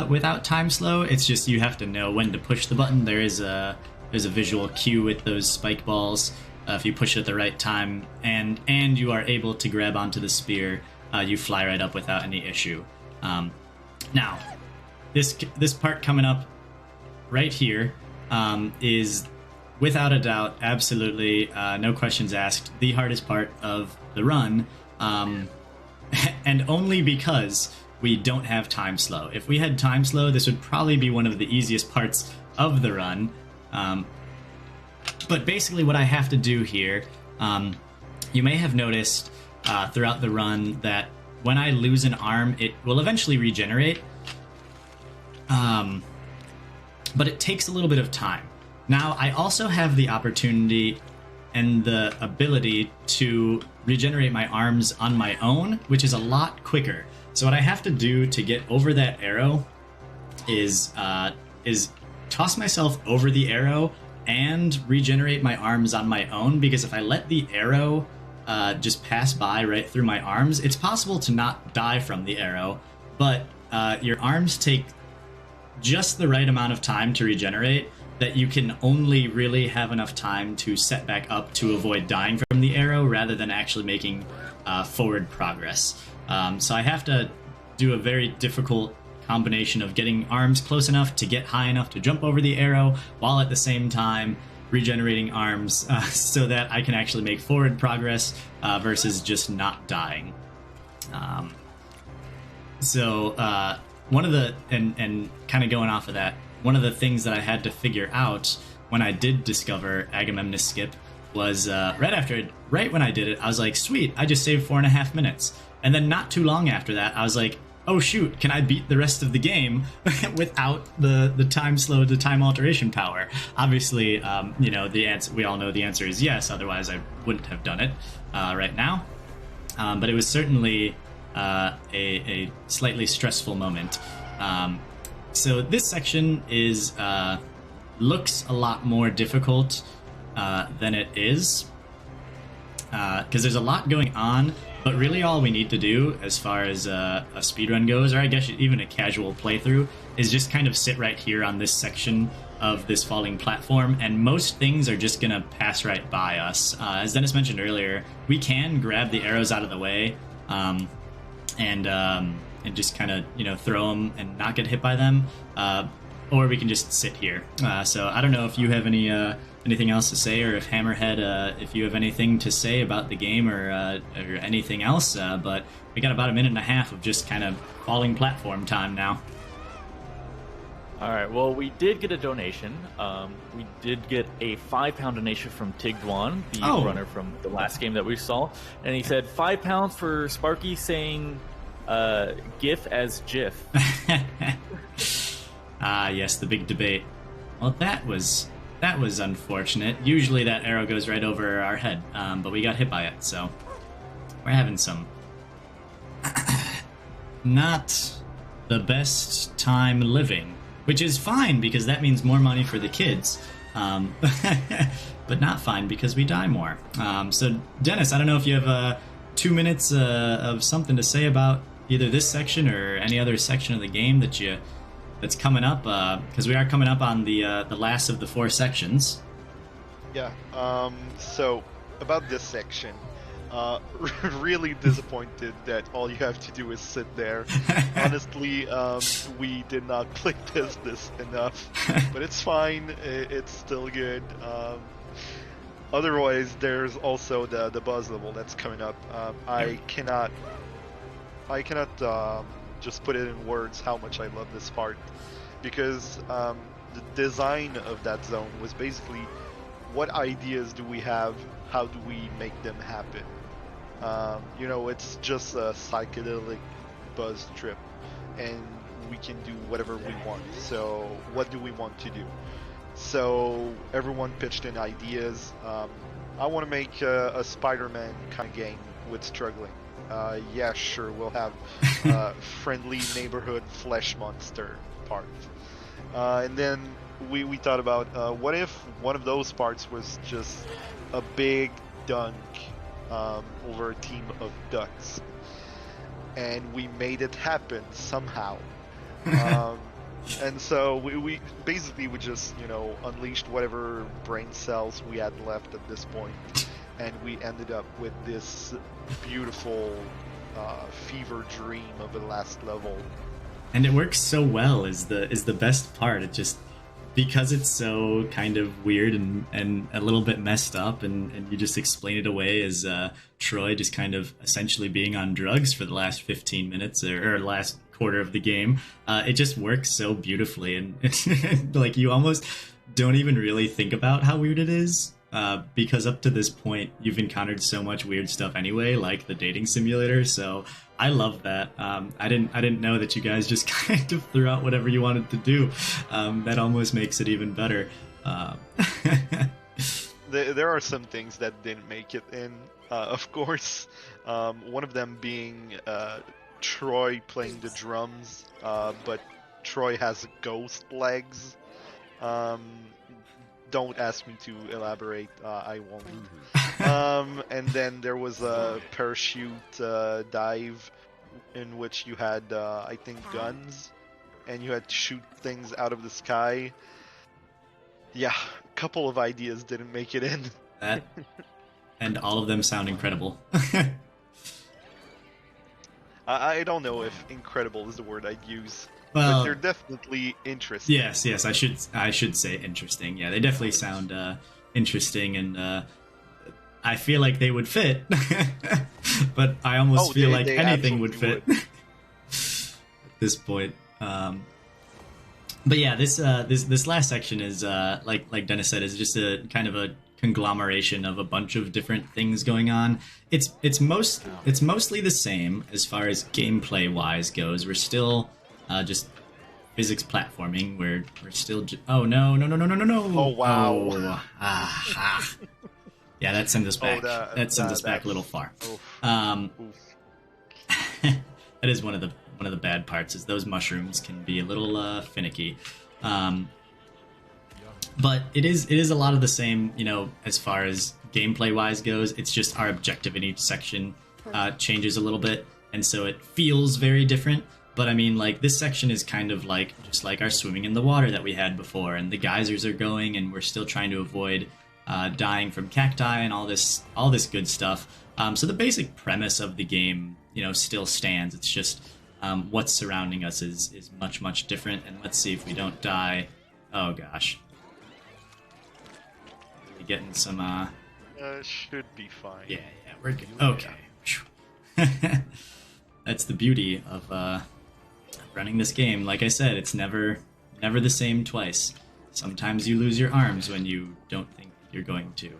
without time slow. It's just you have to know when to push the button. There's a visual cue with those spike balls. If you push it at the right time and you are able to grab onto the spear, you fly right up without any issue. Now, this part coming up right here is without a doubt, absolutely, no questions asked, the hardest part of the run, and only because we don't have time slow. If we had time slow, this would probably be one of the easiest parts of the run. But basically what I have to do here, you may have noticed throughout the run that when I lose an arm, it will eventually regenerate. But it takes a little bit of time. Now, I also have the opportunity and the ability to regenerate my arms on my own, which is a lot quicker. So what I have to do to get over that arrow is toss myself over the arrow and regenerate my arms on my own, because if I let the arrow just pass by right through my arms, it's possible to not die from the arrow, but your arms take just the right amount of time to regenerate that you can only really have enough time to set back up to avoid dying from the arrow rather than actually making forward progress. So I have to do a very difficult combination of getting arms close enough to get high enough to jump over the arrow, while at the same time regenerating arms so that I can actually make forward progress versus just not dying. One of the, and kind of going off of that, one of the things that I had to figure out when I did discover Agamemnus Skip was right when I did it, I was like, sweet, I just saved 4.5 minutes. And then not too long after that, I was like, oh shoot, can I beat the rest of the game without the time slow, the time alteration power? Obviously, the answer, we all know the answer is yes, otherwise I wouldn't have done it right now. But it was certainly a slightly stressful moment. So this section is looks a lot more difficult than it is, because there's a lot going on, but really all we need to do as far as a speedrun goes, or I guess even a casual playthrough, is just kind of sit right here on this section of this falling platform, and most things are just gonna pass right by us. As Dennis mentioned earlier, we can grab the arrows out of the way and just kind of throw them and not get hit by them, or we can just sit here. So I don't know if you have anything else to say, or if Hammerhead, if you have anything to say about the game or anything else, but we got about 1.5 minutes of just kind of falling platform time now. All right, well, we did get a donation. We did get a £5 donation from Tigduan, the runner from the last game that we saw. And he said £5 for Sparky saying GIF as GIF. Yes, the big debate. Well, that was unfortunate. Usually that arrow goes right over our head, but we got hit by it, so we're having some not the best time living. Which is fine, because that means more money for the kids. But not fine, because we die more. So, Dennis, I don't know if you have 2 minutes of something to say about either this section or any other section of the game that's coming up, because we are coming up on the last of the 4 sections. Yeah, so, about this section, really disappointed that all you have to do is sit there. Honestly, we did not click this enough, but it's fine. It's still good. Otherwise, there's also the buzz level that's coming up. I cannot just put it in words how much I love this part, because the design of that zone was basically, what ideas do we have? How do we make them happen? It's just a psychedelic buzz trip, and we can do whatever we want. So what do we want to do? So everyone pitched in ideas. I want to make a Spider-Man kind of game with struggling. Yeah, sure, we'll have friendly neighborhood flesh monster part. And then we thought about what if one of those parts was just a big dunk over a team of ducks, and we made it happen somehow. And so we basically just unleashed whatever brain cells we had left at this point, and we ended up with this beautiful fever dream of the last level. And it works so well is the best part. because it's so kind of weird and a little bit messed up, and you just explain it away as Troy just kind of essentially being on drugs for the last 15 minutes or last quarter of the game, it just works so beautifully, and like you almost don't even really think about how weird it is. Because up to this point, you've encountered so much weird stuff anyway, like the dating simulator. So I love that. I didn't know that you guys just kind of threw out whatever you wanted to do. That almost makes it even better. There are some things that didn't make it in, of course. One of them being Troy playing the drums, but Troy has ghost legs. Don't ask me to elaborate. I won't. And then there was a parachute dive in which you had, I think, guns, and you had to shoot things out of the sky. Yeah, a couple of ideas didn't make it in. That, and all of them sound incredible. I don't know if incredible is the word I'd use. Well, but they're definitely interesting. Yes, I should say interesting. Yeah, they definitely sound interesting, and I feel like they would fit. But I almost feel like anything would fit at this point. But yeah, this last section is like Dennis said, is just a kind of a conglomeration of a bunch of different things going on. It's mostly the same as far as gameplay wise goes. We're still just physics platforming. We're still oh no. Oh wow. Oh, yeah, that sends us back. That sends us back a little far. That is one of the bad parts, is those mushrooms can be a little finicky. But it is a lot of the same, as far as gameplay wise goes. It's just our objective in each section changes a little bit, and so it feels very different. But I mean, like, this section is kind of like just like our swimming in the water that we had before, and the geysers are going, and we're still trying to avoid dying from cacti and all this good stuff. So the basic premise of the game, still stands. It's just what's surrounding us is much different. And let's see if we don't die. Oh gosh, we're getting some. Should be fine. Yeah, we're good. Okay. That's the beauty of running this game. Like I said, it's never the same twice. Sometimes you lose your arms when you don't think you're going to.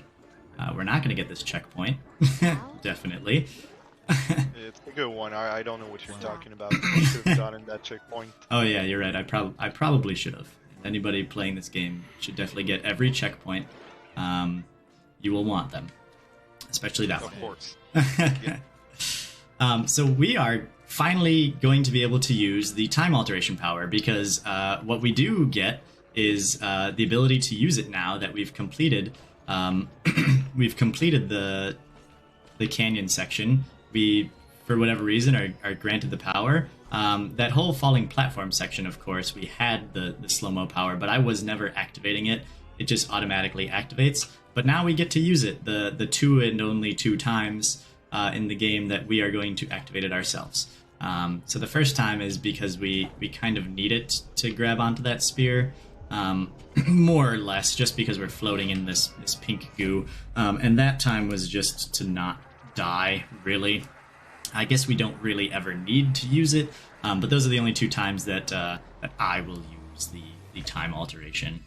We're not going to get this checkpoint. Definitely. It's a good one. I don't know what you're talking about. You should have gotten that checkpoint. Oh yeah, you're right. I probably should have. Anybody playing this game should definitely get every checkpoint. You will want them, especially that one. Of course. So we are finally going to be able to use the time alteration power, because what we do get is the ability to use it now that we've completed. We've completed the canyon section. We, for whatever reason, are granted the power. That whole falling platform section, of course, we had the slow-mo power, but I was never activating it. It just automatically activates. But now we get to use it, the 2 and only 2 times in the game that we are going to activate it ourselves. So the first time is because we kind of need it to grab onto that spear, more or less, just because we're floating in this pink goo. And that time was just to not die, really. I guess we don't really ever need to use it, but those are the only 2 times that I will use the time alteration.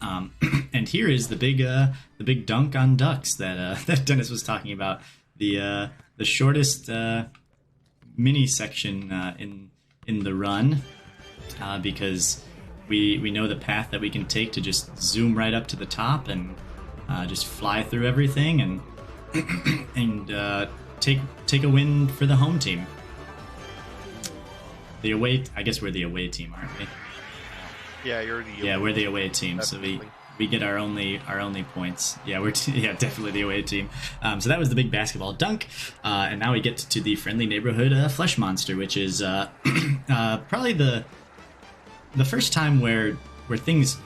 And here is the big dunk on ducks that Dennis was talking about. The shortest mini section in the run, because we know the path that we can take to just zoom right up to the top and just fly through everything and take a win for the home team. The away, I guess we're the away team, aren't we? Yeah, you're the. Yeah, we're the away team, definitely. So we get our only points. Yeah, we're definitely the away team. So that was the big basketball dunk, and now we get to the friendly neighborhood flesh monster, which is probably the first time where things,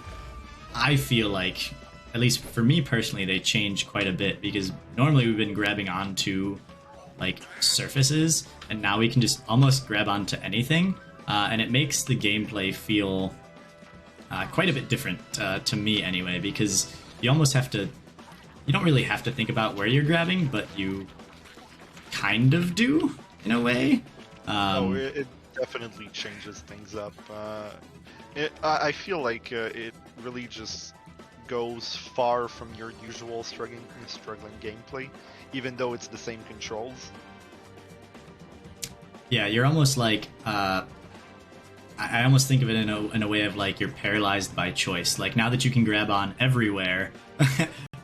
I feel like, at least for me personally, they change quite a bit, because normally we've been grabbing onto like surfaces, and now we can just almost grab onto anything, and it makes the gameplay feel quite a bit different to me anyway, because you almost have to. You don't really have to think about where you're grabbing, but you kind of do in a way. It definitely changes things up. I feel like it really just goes far from your usual struggling gameplay, even though it's the same controls. Yeah, you're almost like I almost think of it in a way of like you're paralyzed by choice. Like now that you can grab on everywhere,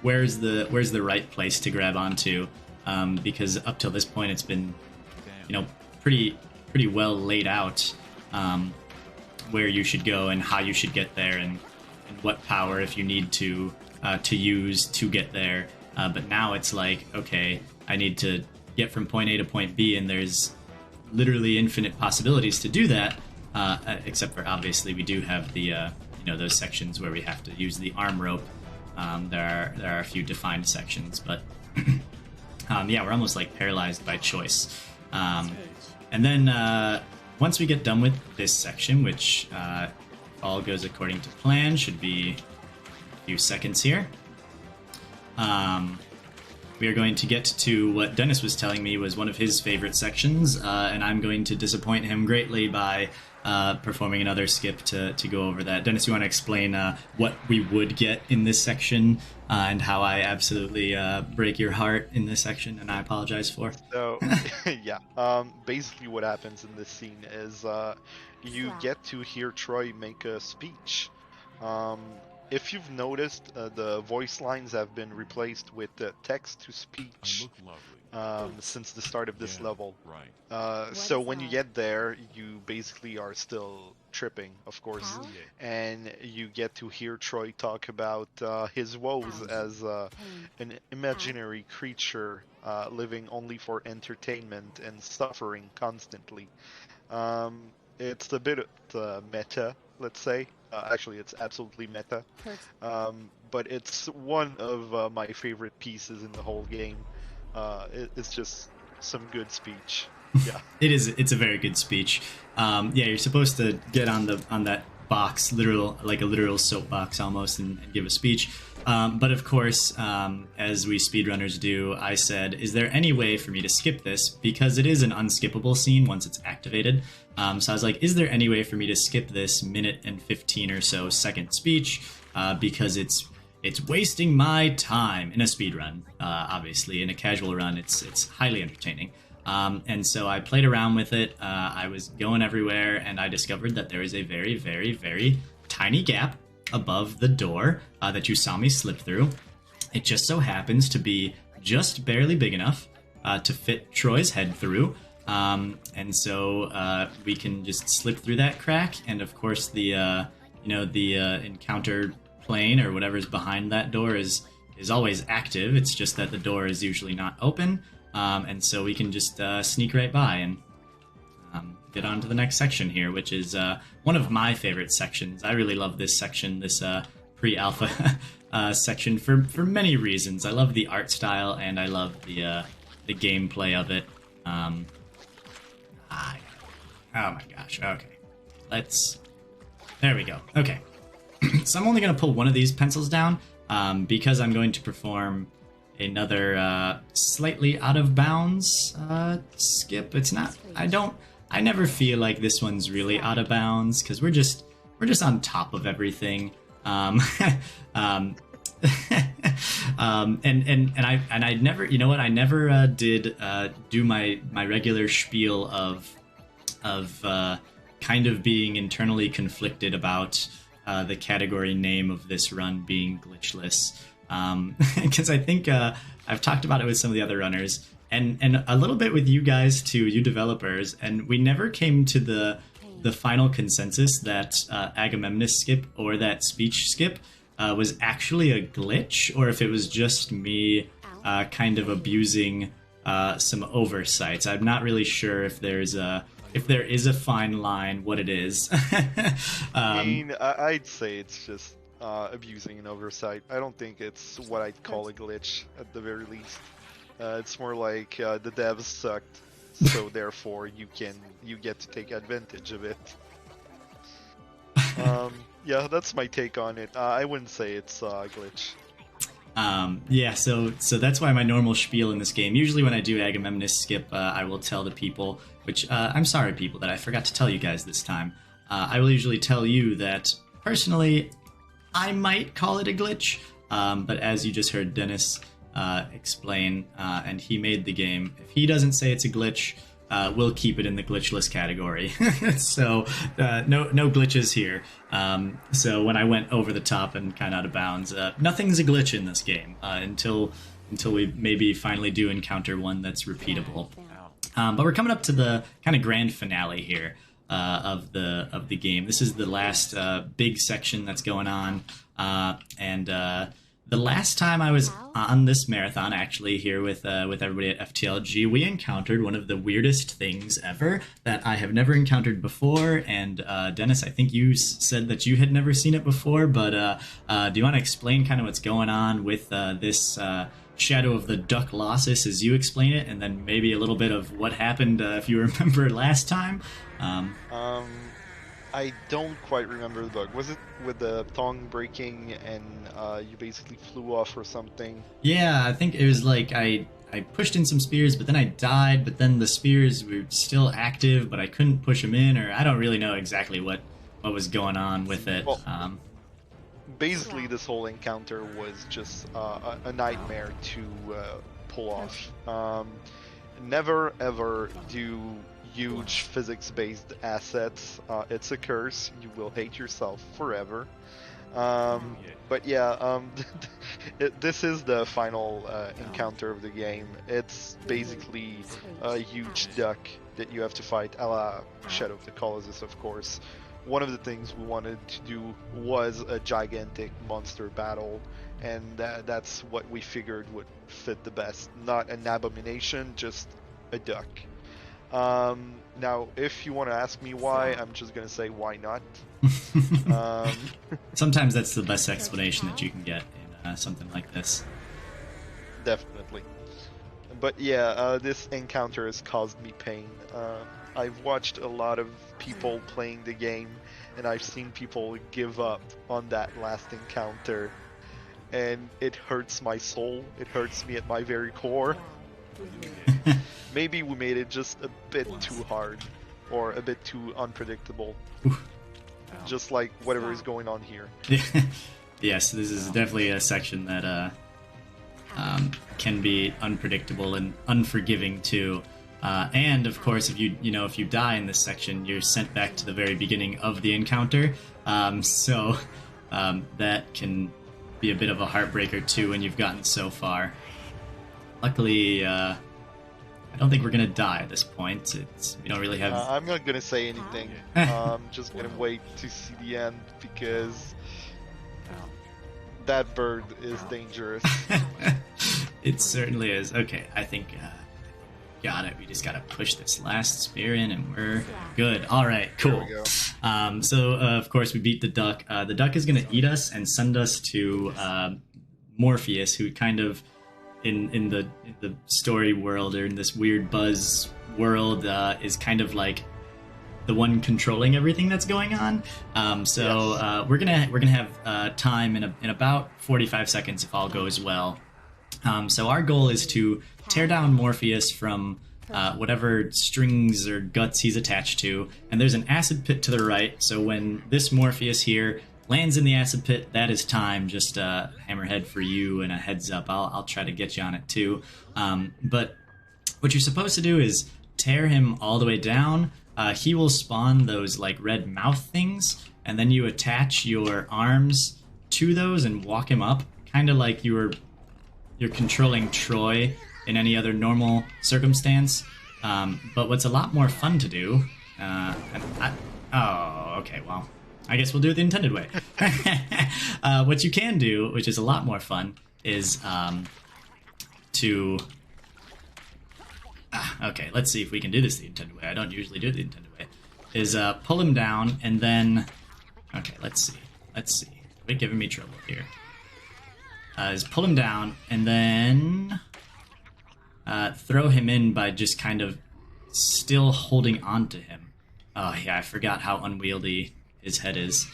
where's the right place to grab onto? Because up till this point, it's been pretty well laid out where you should go and how you should get there and what power if you need to use to get there. But now it's like, okay, I need to get from point A to point B, and there's literally infinite possibilities to do that. Except for obviously we do have the those sections where we have to use the arm rope. There are a few defined sections, but yeah, we're almost like paralyzed by choice. And then once we get done with this section, which all goes according to plan, should be a few seconds here. We are going to get to what Dennis was telling me was one of his favorite sections, and I'm going to disappoint him greatly by performing another skip to go over that. Dennis, you want to explain what we would get in this section and how I absolutely break your heart in this section, and I apologize for? So, yeah, basically what happens in this scene is you get to hear Troy make a speech. If you've noticed, the voice lines have been replaced with text-to-speech since the start of this level. So when you get there, you basically are still tripping, of course, and you get to hear Troy talk about his woes as an imaginary creature living only for entertainment and suffering constantly. It's a bit meta, let's say. Actually, it's absolutely meta. But it's one of my favorite pieces in the whole game. It's just some good speech. Yeah. It's a very good speech. Yeah, you're supposed to get on that box, like a literal soapbox almost, and give a speech. But of course, as we speedrunners do, I said, is there any way for me to skip this? Because it is an unskippable scene once it's activated. So I was like, is there any way for me to skip this minute and 15 or so second speech? Because it's wasting my time in a speedrun. Obviously, in a casual run, it's highly entertaining. And so I played around with it. I was going everywhere, and I discovered that there is a very, very, very tiny gap above the door that you saw me slip through. It just so happens to be just barely big enough to fit Troy's head through. And so we can just slip through that crack, and of course the encounter plane or whatever's behind that door is always active. It's just that the door is usually not open. And so we can just sneak right by and get on to the next section here, which is one of my favorite sections. I really love this section, this pre-alpha section, for many reasons. I love the art style, and I love the gameplay of it. Oh my gosh, okay. There we go. Okay. So I'm only going to pull one of these pencils down because I'm going to perform another slightly out of bounds skip. It's not, I never feel like this one's really out of bounds because we're just on top of everything. And I never, you know what, I never did do my regular spiel of kind of being internally conflicted about the category name of this run being Glitchless. Because I think I've talked about it with some of the other runners, and a little bit with you guys too, you developers, and we never came to the final consensus that Agamemnus skip or that speech skip was actually a glitch, or if it was just me kind of abusing some oversights. I'm not really sure if there is a fine line, what it is. I mean, I'd say it's just abusing an oversight. I don't think it's what I'd call a glitch at the very least. It's more like the devs sucked, so therefore you get to take advantage of it. Yeah, that's my take on it. I wouldn't say it's a glitch. Yeah, so that's why my normal spiel in this game. Usually when I do Agamemnus skip, I will tell the people, which I'm sorry, people, that I forgot to tell you guys this time. I will usually tell you that personally, I might call it a glitch, but as you just heard Dennis explain, and he made the game. If he doesn't say it's a glitch, we'll keep it in the glitchless category. So no glitches here. So when I went over the top and kind of out of bounds, nothing's a glitch in this game until we maybe finally do encounter one that's repeatable. But we're coming up to the kind of grand finale here of the game. This is the last big section that's going on, and the last time I was on this marathon, actually, here with everybody at FTLG, we encountered one of the weirdest things ever that I have never encountered before. And Dennis, I think you said that you had never seen it before, but do you want to explain kind of what's going on with this Shadow of the Ducklosis as you explain it, and then maybe a little bit of what happened if you remember last time? I don't quite remember the bug. Was it with the tongue breaking and you basically flew off or something? Yeah, I think it was like I pushed in some spears, but then I died, but then the spears were still active, but I couldn't push them in, or I don't really know exactly what was going on with it. Well, basically, this whole encounter was just a nightmare to pull off. Never ever do huge physics-based assets. It's a curse. You will hate yourself forever. But yeah, this is the final encounter of the game. It's basically a huge duck that you have to fight, a la Shadow of the Colossus, of course. One of the things we wanted to do was a gigantic monster battle, and that's what we figured would fit the best. Not an abomination, just a duck. Now, if you want to ask me why, I'm just going to say, why not? Sometimes that's the best explanation that you can get in something like this. Definitely. But yeah, this encounter has caused me pain. I've watched a lot of people playing the game, and I've seen people give up on that last encounter, and it hurts my soul. It hurts me at my very core. Maybe we made it just a bit too hard, or a bit too unpredictable. Just like whatever is going on here. Yes, this is definitely a section that can be unpredictable and unforgiving too. And of course, if you die in this section, you're sent back to the very beginning of the encounter. So that can be a bit of a heartbreaker too when you've gotten so far. Luckily, I don't think we're gonna die at this point. We don't really have. I'm not gonna say anything. I'm just gonna wait to see the end because that bird is dangerous. It certainly is. Okay, I think got it. We just gotta push this last spear in, and we're good. All right, cool. There we go. So of course we beat the duck. The duck is gonna eat us and send us to Morpheus, who kind of. In the story world, or in this weird buzz world, is kind of like the one controlling everything that's going on. So we're gonna have time in about 45 seconds if all goes well. So our goal is to tear down Morpheus from whatever strings or guts he's attached to, and there's an acid pit to the right. So when this Morpheus here lands in the acid pit, that is time. Just Hammerhead for you, and a heads up. I'll try to get you on it too. But what you're supposed to do is tear him all the way down. He will spawn those like red mouth things, and then you attach your arms to those and walk him up, kind of like you're controlling Troy in any other normal circumstance. But what's a lot more fun to do, okay, well, I guess we'll do it the intended way. What you can do, which is a lot more fun, is to... okay, let's see if we can do this the intended way. I don't usually do it the intended way. Is pull him down, and then... Okay, let's see. Quit giving me trouble here. Is pull him down, and then... throw him in by just kind of still holding on to him. Oh, yeah, I forgot how unwieldy his head is.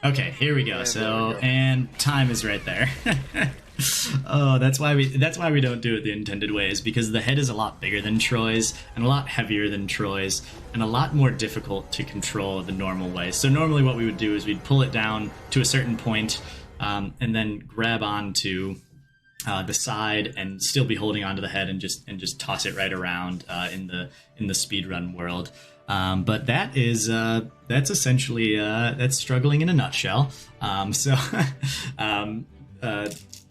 Okay, here we go. And so, there we go. and time is right there. Oh, that's why we don't do it the intended way, is because the head is a lot bigger than Troy's and a lot heavier than Troy's and a lot more difficult to control the normal way. So normally what we would do is we'd pull it down to a certain point, and then grab onto the side and still be holding onto the head and just toss it right around in the speedrun world. But that's essentially that's struggling in a nutshell.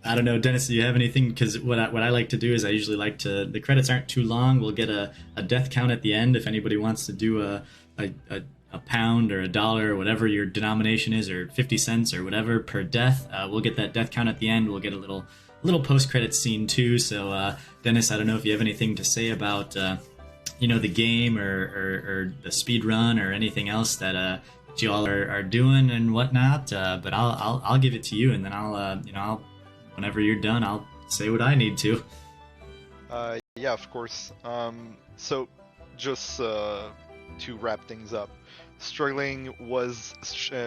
I don't know, Dennis, do you have anything? Because what I like to do is I usually like to, the credits aren't too long. We'll get a death count at the end if anybody wants to do a pound or $1 or whatever your denomination is, or 50 cents or whatever per death. We'll get that death count at the end. We'll get a little post-credit scene too. So Dennis, I don't know if you have anything to say about the game or the speed run or anything else that you all are doing and whatnot. But I'll give it to you, and then I'll whenever you're done, I'll say what I need to. Yeah, of course. So just to wrap things up, Struggling was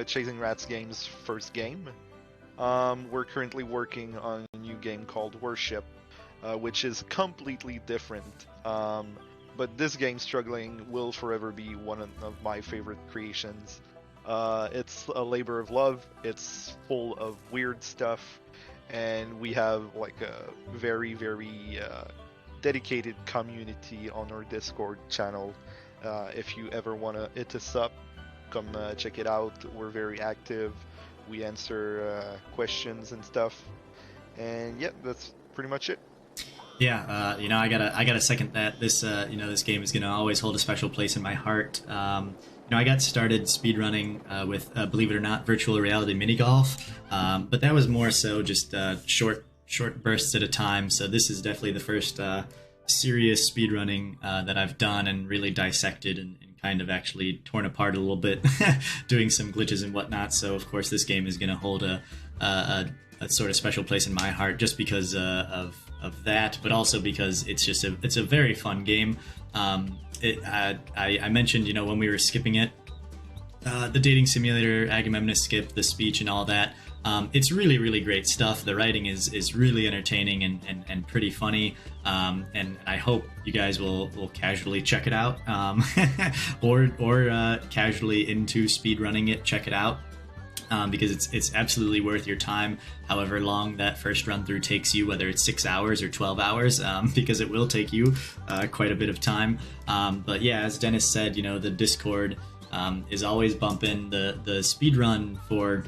Chasing Rats Game's first game. We're currently working on a new game called Worship, which is completely different. But this game, Struggling, will forever be one of my favorite creations. It's a labor of love. It's full of weird stuff, and we have like a very, very dedicated community on our Discord channel. If you ever want to hit us up, come check it out. We're very active. We answer questions and stuff, and yeah, that's pretty much it. Yeah, I gotta second that. This this game is gonna always hold a special place in my heart. I got started speedrunning with, believe it or not, virtual reality mini golf, but that was more so just short bursts at a time. So this is definitely the first serious speedrunning that I've done and really dissected and kind of actually torn apart a little bit, doing some glitches and whatnot. So of course this game is going to hold a sort of special place in my heart, just because of that, but also because it's a very fun game. I mentioned, when we were skipping it, the dating simulator, Agamemnon skip, the speech and all that. It's really, really great stuff. The writing is really entertaining and pretty funny. And I hope you guys will casually check it out, or casually into speedrunning it, check it out. Because it's absolutely worth your time, however long that first run through takes you, whether it's 6 hours or 12 hours, because it will take you quite a bit of time. But yeah, as Dennis said, the Discord is always bumping. The speed run for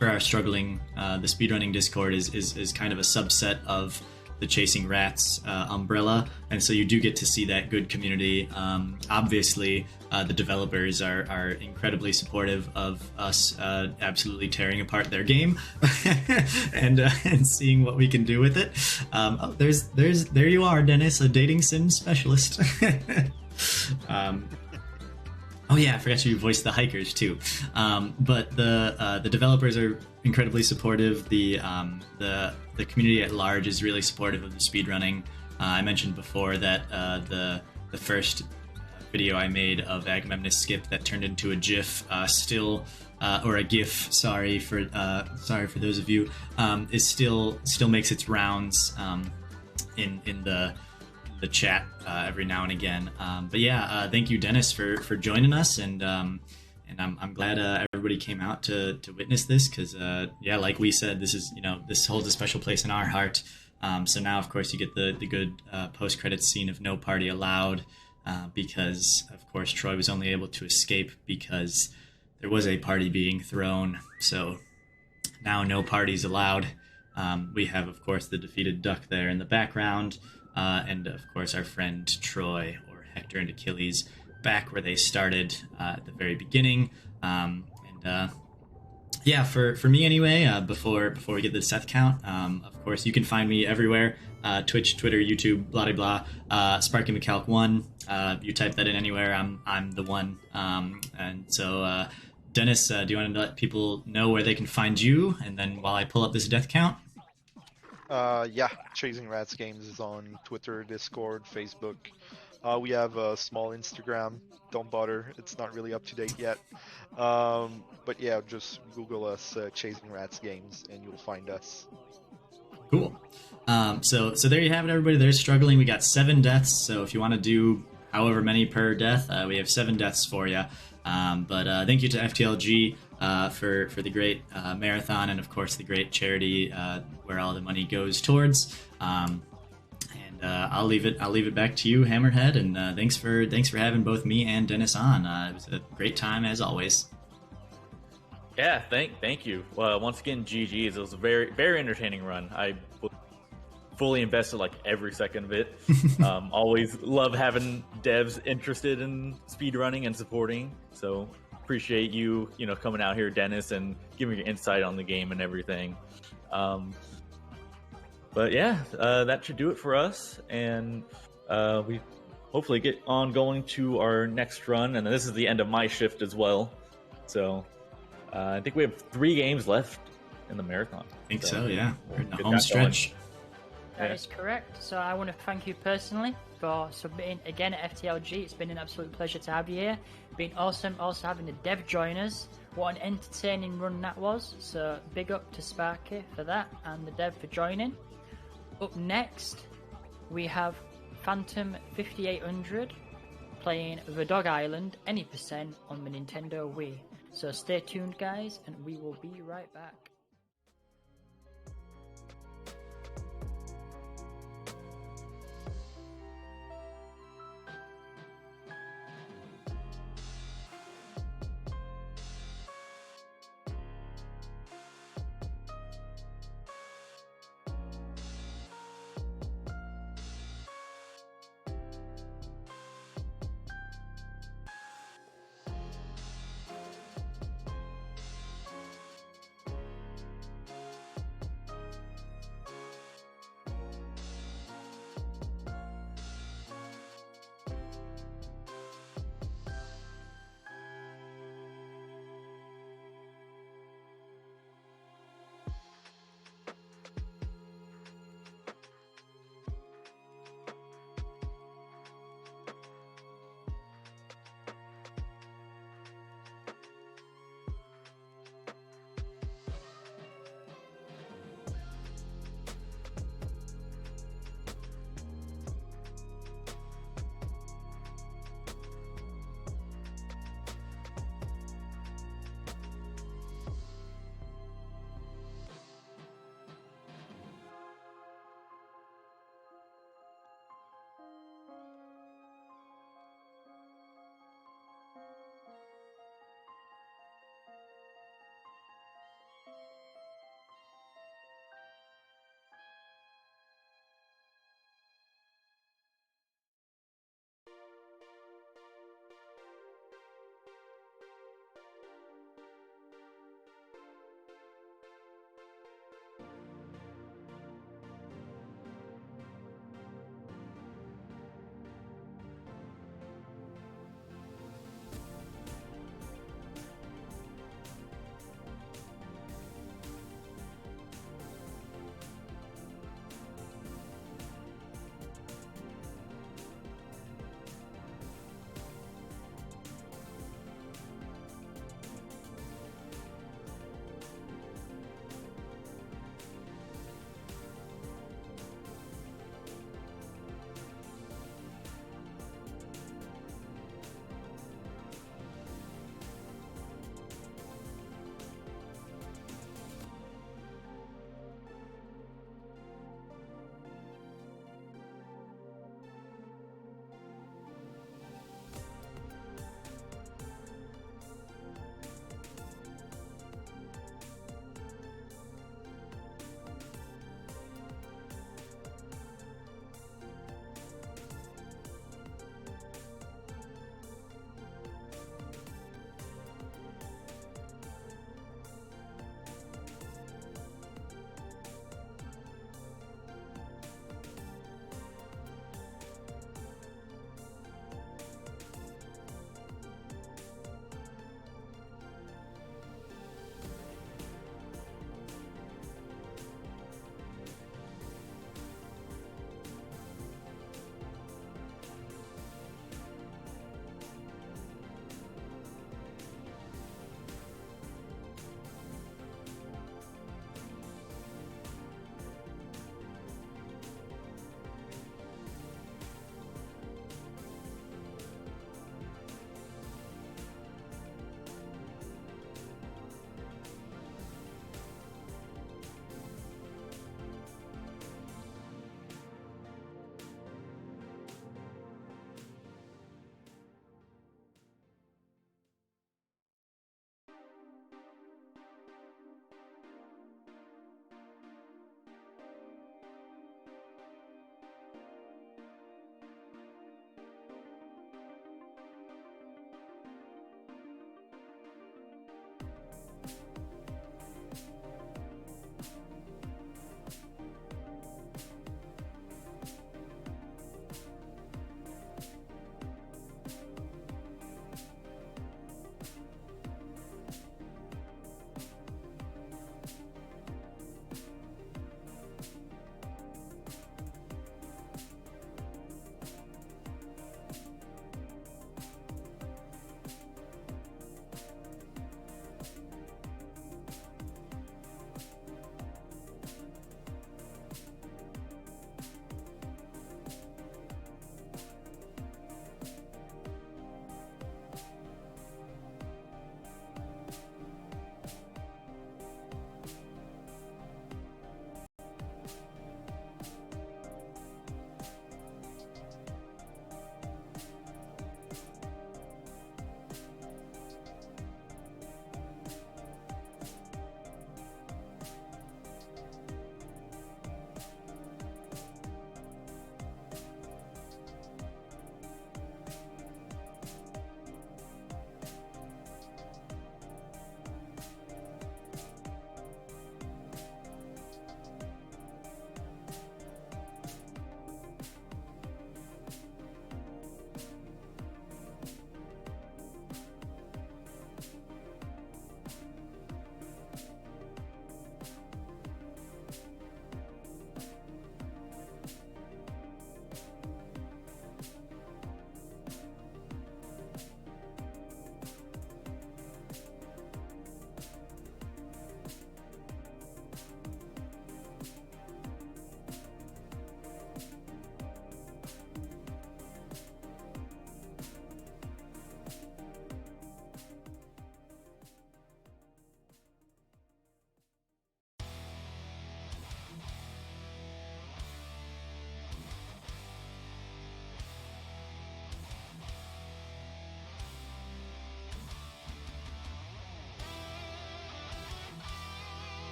our struggling, the speedrunning Discord is kind of a subset of the Chasing Rats umbrella, and so you do get to see that good community. Obviously, the developers are incredibly supportive of us absolutely tearing apart their game and seeing what we can do with it. There you are, Dennis, a dating sim specialist. Oh yeah, I forgot you voiced the hikers too. But the developers are incredibly supportive. The community at large is really supportive of the speedrunning. I mentioned before that the first video I made of Agamemnon skip that turned into a GIF, or a GIF. Sorry for those of you. Is still makes its rounds in the chat every now and again. But yeah, thank you, Dennis, for joining us, and I'm glad everybody came out to witness this, because yeah, like we said, this holds a special place in our heart. So now, of course, you get the good post-credits scene of no party allowed, because of course Troy was only able to escape because there was a party being thrown. So now no parties allowed. We have, of course, the defeated duck there in the background. And of course our friend Troy, or Hector and Achilles, back where they started at the very beginning. Yeah, for me anyway, before we get the death count, of course you can find me everywhere, Twitch, Twitter, YouTube, blah blah blah, SparkyMcCalc1. You type that in anywhere, I'm the one. And so Dennis, do you want to let people know where they can find you, and then while I pull up this death count? Yeah, Chasing Rats Games is on Twitter, Discord, Facebook. We have a small Instagram. Don't bother, it's not really up to date yet. But yeah, just Google us, Chasing Rats Games, and you'll find us. Cool. So there you have it, everybody. They're struggling. We got 7 deaths. So if you want to do however many per death, we have 7 deaths for you. But thank you to FTLG for the great marathon, and of course the great charity where all the money goes towards. I'll leave it back to you, Hammerhead, and thanks for having both me and Dennis on. It was a great time as always. Yeah, thank you. Once again, GG's. It was a very, very entertaining run. I fully invested like every second of it. Always love having devs interested in speedrunning and supporting. So appreciate you coming out here, Dennis, and giving your insight on the game and everything. But yeah, that should do it for us. And we hopefully get on going to our next run. And this is the end of my shift as well. So I think we have 3 games left in the marathon. I think so, yeah. We're in the Get home that stretch. That is correct. So I want to thank you personally for submitting again at FTLG. It's been an absolute pleasure to have you here. Been awesome also having the dev join us. What an entertaining run that was. So big up to Sparky for that and the dev for joining. Up next, we have Phantom 5800 playing The Dog Island any % on the Nintendo Wii. So stay tuned, guys, and we will be right back.